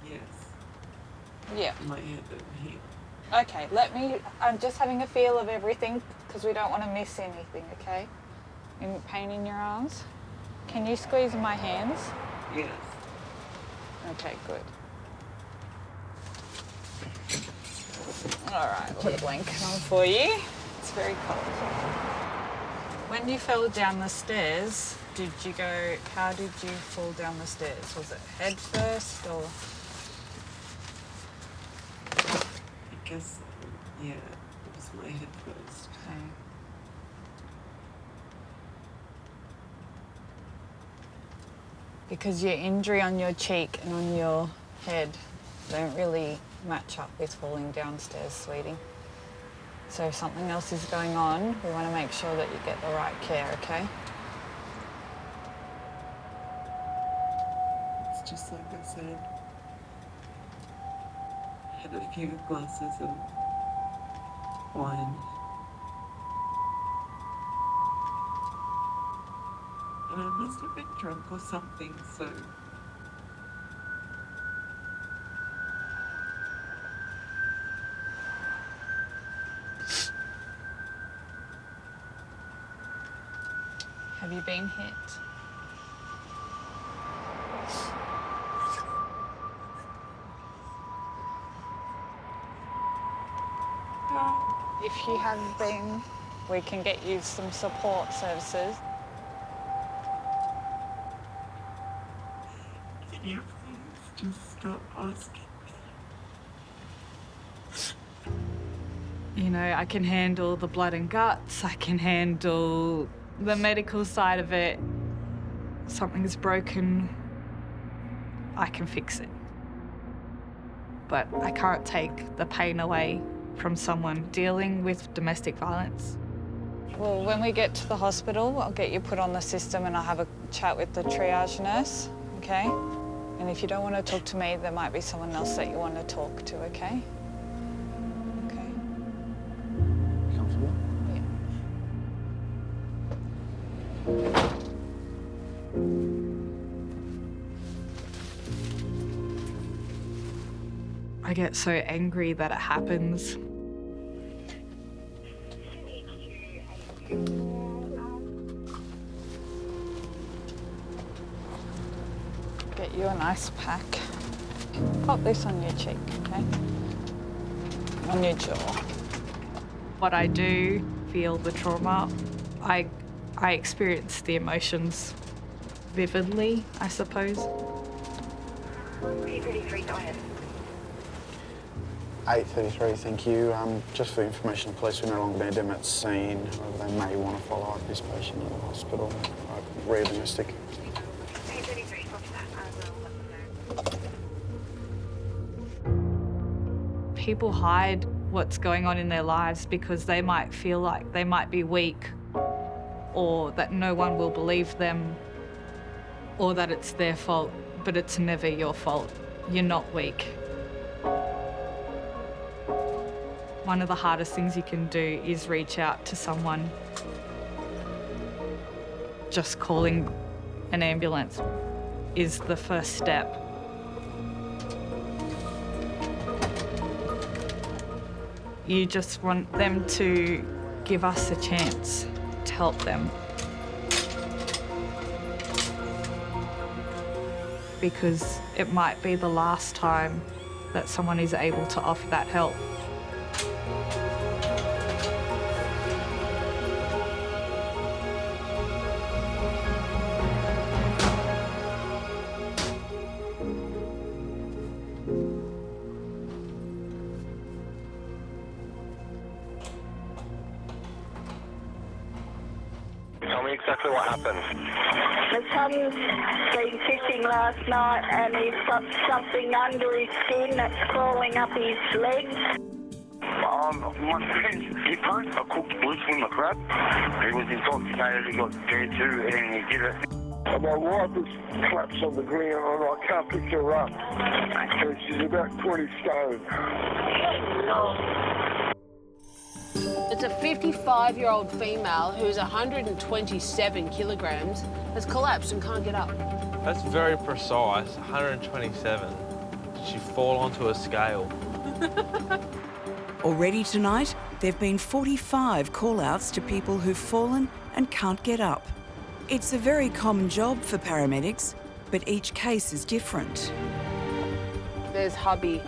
Yes. Yeah. My head over here. Okay, I'm just having a feel of everything because we don't want to miss anything, okay? Pain in your arms? Can you squeeze my hands? Yes. Okay, good. All right, put a blanket on for you. It's very cold. When you fell down the stairs, how did you fall down the stairs? Was it head first or? I guess, yeah, it was my head first. Okay. Because your injury on your cheek and on your head don't really match up with falling downstairs, sweetie. So if something else is going on, we want to make sure that you get the right care, okay? It's just like I said. Had a few glasses of wine. And I must have been drunk or something, so... Have you been hit? If you have been, we can get you some support services. Can you please just stop asking me? You know, I can handle the blood and guts, I can handle the medical side of it. Something's broken, I can fix it. But I can't take the pain away from someone dealing with domestic violence. Well, when we get to the hospital, I'll get you put on the system and I'll have a chat with the triage nurse, okay? And if you don't want to talk to me, there might be someone else that you want to talk to, okay? Okay. Comfortable? I get so angry that it happens. Get you an ice pack. Pop this on your cheek, okay? On your jaw. What I do, feel the trauma. I experience the emotions vividly, I suppose. 8:33, thank you. Just for information, police will no longer need them at scene. However, they may want to follow up this patient at the hospital. Realistic. People hide what's going on in their lives because they might feel like they might be weak or that no one will believe them or that it's their fault, but it's never your fault. You're not weak. One of the hardest things you can do is reach out to someone. Just calling an ambulance is the first step. You just want them to give us a chance to help them. Because it might be the last time that someone is able to offer that help. exactly what happened. My son's been fishing last night and he's got something under his skin that's crawling up his legs. My friend, he posted a cooked bush from the crab. He was intoxicated, he got scared too, and he did it. My wife is collapsed on the ground and I can't pick her up. So she's about 20 stone. It's a 55-year-old female who's 127 kilograms, has collapsed and can't get up. That's very precise, 127. Did she fall onto a scale? Already tonight, there have been 45 call-outs to people who've fallen and can't get up. It's a very common job for paramedics, but each case is different. There's hubby.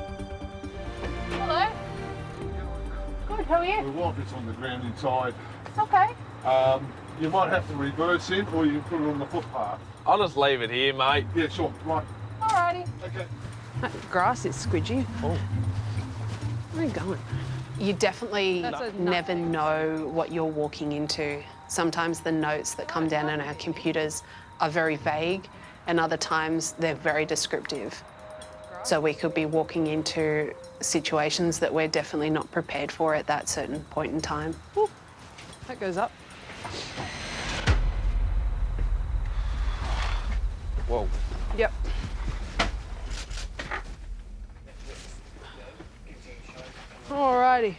Hello. Good, how are you? My wife is on the ground inside. It's okay. You might have to reverse it or you can put it on the footpath. I'll just leave it here, mate. Yeah, sure. Right. Alrighty. Okay. That grass is squidgy. Oh. Where are you going? You definitely never know what you're walking into. Sometimes the notes that come down on our computers are very vague, and other times they're very descriptive. So we could be walking into situations that we're definitely not prepared for at that certain point in time. Ooh, that goes up. Whoa. Yep. Alrighty.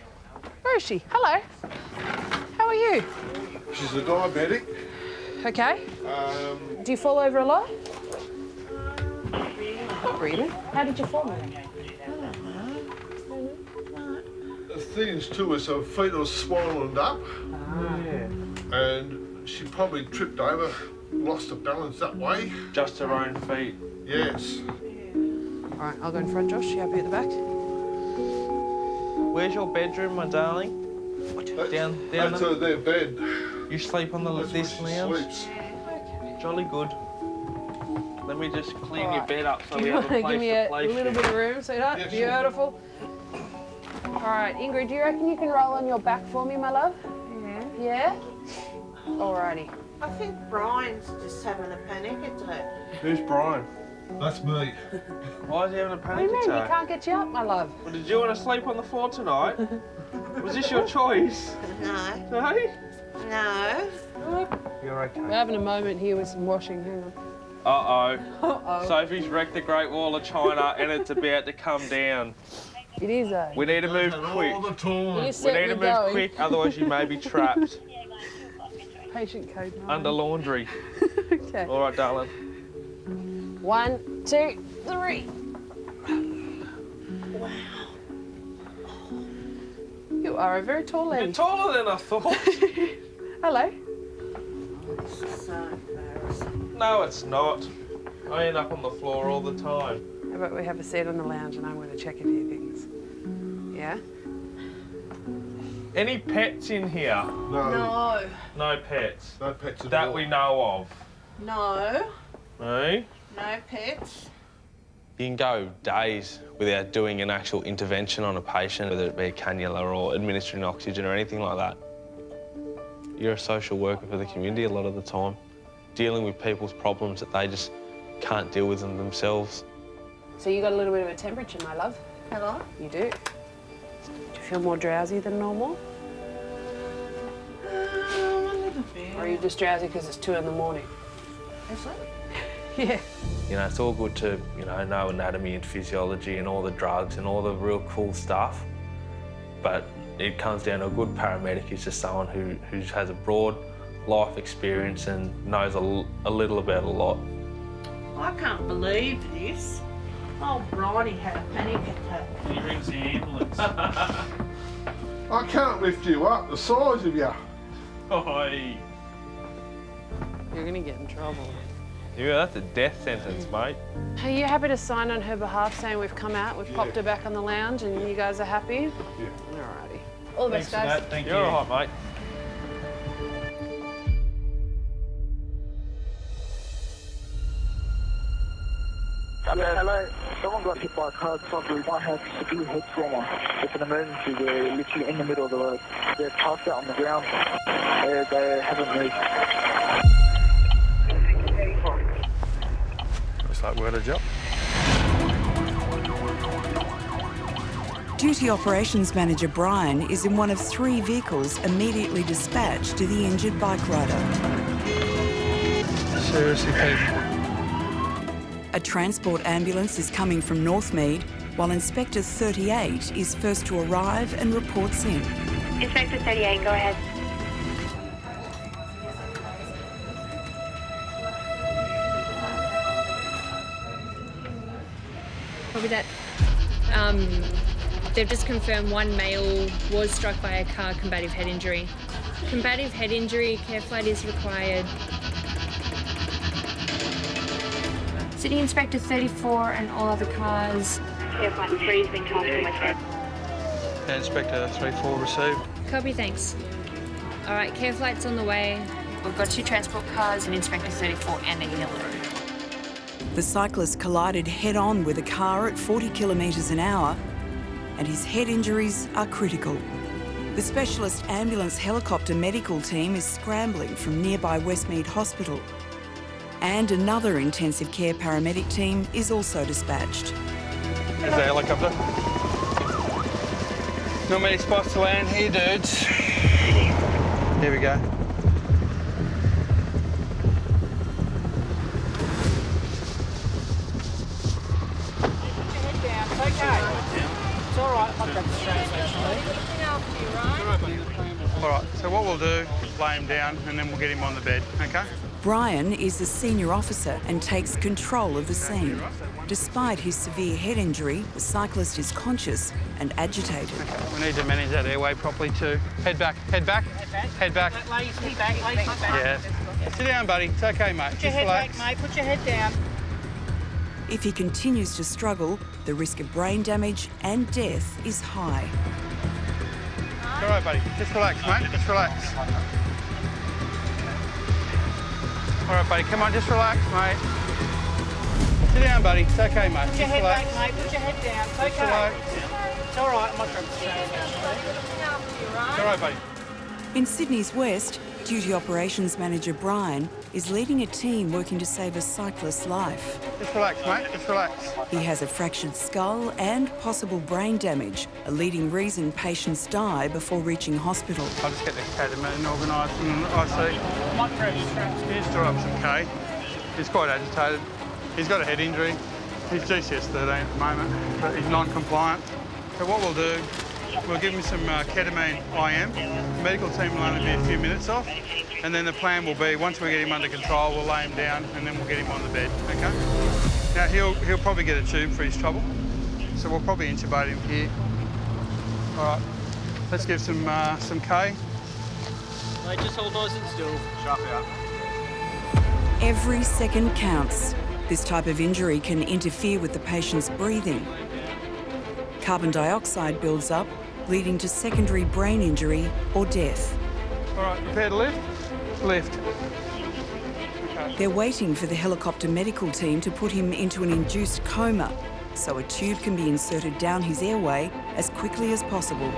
Where is she? Hello. How are you? She's a diabetic. Okay. Do you fall over a lot? Breathing. How did you fall? The thing is too is her feet are swollen up. And she probably tripped over, lost her balance that way. Just her own feet? Yes. All right, I'll go in front, Josh. You happy at the back? Where's your bedroom, my darling? Down That's their bed. You sleep on this lounge? Jolly good. Let me just clean your bed up so we have a place give me to a place little you. bit of room, sweetheart. Yeah, sure. Beautiful. All right, Ingrid, do you reckon you can roll on your back for me, my love? Yeah? Alrighty. I think Brian's just having a panic attack. Who's Brian? That's me. Why is he having a What do panic you mean? attack? You can't get you up, my love. Well, did you want to sleep on the floor tonight? Was this your choice? No. No? No. You're okay. We're having a moment here with some washing. Hang on. Uh-oh. Uh-oh. Sophie's wrecked the Great Wall of China and it's about to come down. It is, eh? We need to move quick. All the time. You We set need me to move going. quick, otherwise you may be trapped Patient code 9. under laundry. Okay. All right, darling. 1, 2, 3. Wow. You are a very tall lady. You're taller than I thought. Hello. This is so embarrassing. No, it's not. I end up on the floor all the time. How about we have a seat on the lounge and I'm going to check a few things. Yeah? Any pets in here? No. No pets. No pets at That all. we know of. No. No? No pets. You can go days without doing an actual intervention on a patient, whether it be a cannula or administering oxygen or anything like that. You're a social worker for the community a lot of the time, dealing with people's problems that they just can't deal with them themselves. So you got a little bit of a temperature, my love. Hello? You do. Do you feel more drowsy than normal? A little bit. Or are you just drowsy because it's 2 in the morning? Is it? Yeah. You know, it's all good to, know anatomy and physiology and all the drugs and all the real cool stuff, but it comes down to a good paramedic is just someone who has a broad life experience and knows a little about a lot. I can't believe this. Oh, Bridie had a panic attack. He rings the ambulance. I can't lift you up, the size of you. Oi. You're going to get in trouble. Yeah, that's a death sentence, mate. Are you happy to sign on her behalf saying we've come out, we've popped her back on the lounge and you guys are happy? Yeah. Alrighty. All the best, guys. Thank you. You're all right, mate. Hello. Someone got hit by a car truck. We might have severe head trauma. It's an emergency. They're literally in the middle of the road. They're passed out on the ground. They haven't moved. like we got a job. Duty Operations Manager Brian is in one of 3 vehicles immediately dispatched to the injured bike rider. Seriously, Pete. A transport ambulance is coming from Northmead, while Inspector 38 is first to arrive and reports in. Inspector 38, go ahead. Probably that. They've just confirmed one male was struck by a car, combative head injury. Combative head injury, care flight is required. City Inspector 34 and all other cars. Care flight 3 has been tasked to my head. Inspector 34 received. Copy, thanks. All right, care flight's on the way. We've got 2 transport cars, an Inspector 34 and a yellow. The cyclist collided head-on with a car at 40 kilometres an hour, and his head injuries are critical. The specialist ambulance helicopter medical team is scrambling from nearby Westmead Hospital. And another intensive care paramedic team is also dispatched. There's the helicopter. Not many spots to land here, dudes. Here we go. It's all right. I'll grab the straps, actually. All right, so what we'll do, lay him down and then we'll get him on the bed, okay? Brian is the senior officer and takes control of the scene. Despite his severe head injury, the cyclist is conscious and agitated. We need to manage that airway properly too. Head back, head back, head back. Lazy back. Yeah. Sit down, buddy. It's okay, mate. Put your head back, mate. Put your head down. If he continues to struggle, the risk of brain damage and death is high. All right, buddy. Just relax, mate. Just relax. All right, buddy. Come on, just relax, mate. Sit down, buddy. It's okay, mate. Put your head back, mate. Put your head down. It's okay. It's all right. I might grab the straps, actually. It's all right, buddy. In Sydney's West, Duty Operations Manager Brian is leading a team working to save a cyclist's life. Just relax, mate. Just relax. He has a fractured skull and possible brain damage, a leading reason patients die before reaching hospital. I'll just get the ketamine organised and I see. Might grab the straps. He's still up some K. He's quite agitated. He's got a head injury. He's GCS 13 at the moment, but he's non-compliant. So what we'll do, we'll give him some ketamine IM. The medical team will only be a few minutes off. And then the plan will be, once we get him under control, we'll lay him down and then we'll get him on the bed, okay? Now, he'll probably get a tube for his trouble. So we'll probably intubate him here. All right, let's give some K. Mate, just hold nice and still. Sharp out. Every second counts. This type of injury can interfere with the patient's breathing. Carbon dioxide builds up, leading to secondary brain injury or death. All right, prepare to lift? Lift. Okay. They're waiting for the helicopter medical team to put him into an induced coma, so a tube can be inserted down his airway as quickly as possible.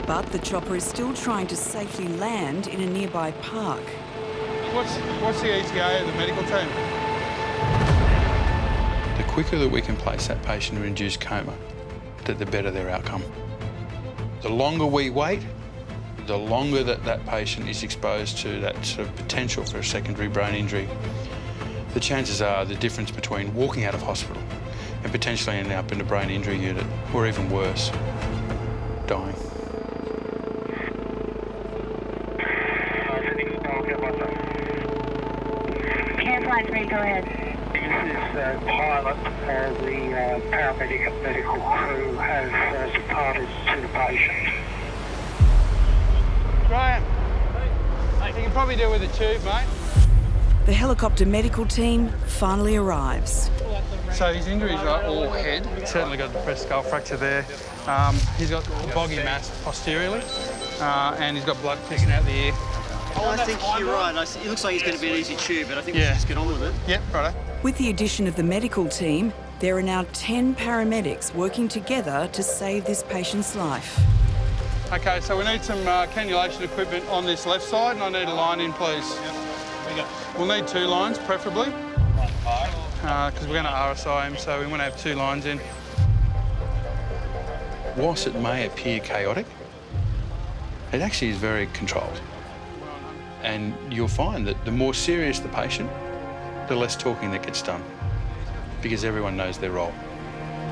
But the chopper is still trying to safely land in a nearby park. What's the ETA of the medical team? The quicker that we can place that patient in induced coma, the better their outcome. The longer we wait, the longer that patient is exposed to that sort of potential for a secondary brain injury, the chances are the difference between walking out of hospital and potentially ending up in a brain injury unit, or even worse, dying. Flight 3, go ahead. This is the pilot. The paramedic and medical crew has departed to the patient. Graham, you can probably deal with the tube, mate. The helicopter medical team finally arrives. So his injuries are all head. He's certainly got a depressed skull fracture there. He's got a boggy mass posteriorly, and he's got blood pissing out the ear. I think you're right. It looks like he's going to be an easy tube, but I think we should just get on with it. Yep, righto. With the addition of the medical team, there are now 10 paramedics working together to save this patient's life. Okay, so we need some cannulation equipment on this left side, and I need a line in, please. There you go. We'll need 2 lines, preferably, because we're going to RSI him, so we want to have 2 lines in. Whilst it may appear chaotic, it actually is very controlled. And you'll find that the more serious the patient, the less talking that gets done, because everyone knows their role.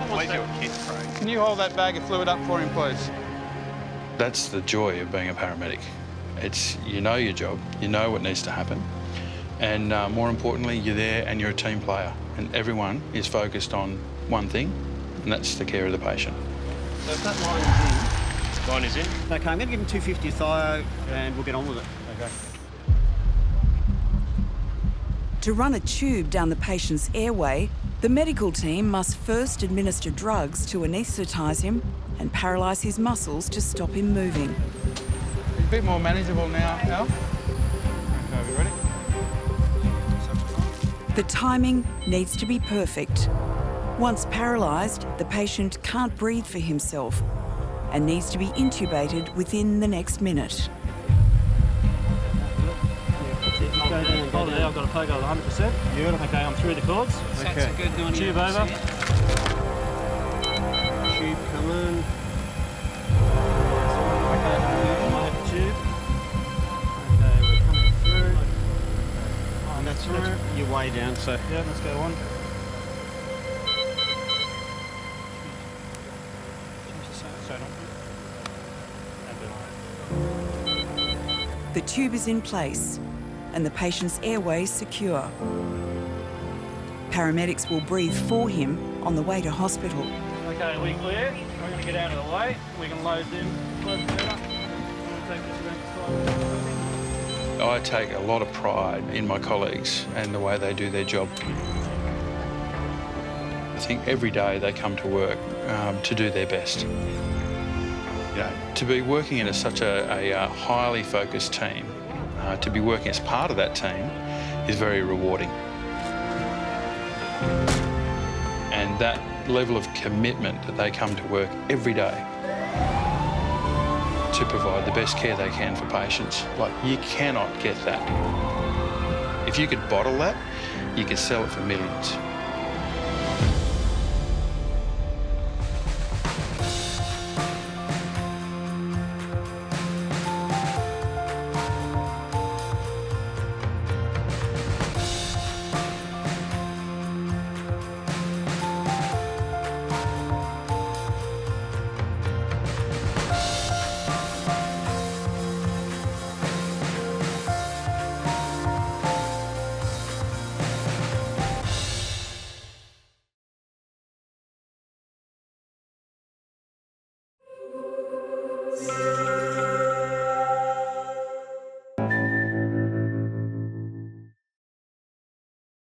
Where's your kit, Craig? Can you hold that bag of fluid up for him, please? That's the joy of being a paramedic. It's, you know your job, you know what needs to happen, and more importantly, you're there and you're a team player, and everyone is focused on one thing, and that's the care of the patient. So if that line is in... Line is in. Okay, I'm going to give him 250 thio and we'll get on with it. Okay. To run a tube down the patient's airway, the medical team must first administer drugs to anaesthetise him and paralyse his muscles to stop him moving. A bit more manageable now, Al. Okay, we ready? The timing needs to be perfect. Once paralysed, the patient can't breathe for himself and needs to be intubated within the next minute. Hold it there, I've got a pogo of 100%. Beautiful. Okay, I'm through the cords. Okay. Good, tube over. Tube coming. Okay, tube. Okay, we're coming through. And that's your way down, so. Yeah, let's go on. The tube is in place and the patient's airways secure. Paramedics will breathe for him on the way to hospital. Okay, we clear. We're going to get out of the way. We can load them. I take a lot of pride in my colleagues and the way they do their job. I think every day they come to work to do their best. You know, to be working in such a highly focused team, to be working as part of that team is very rewarding. And that level of commitment that they come to work every day to provide the best care they can for patients, like, you cannot get that. If you could bottle that, you could sell it for millions.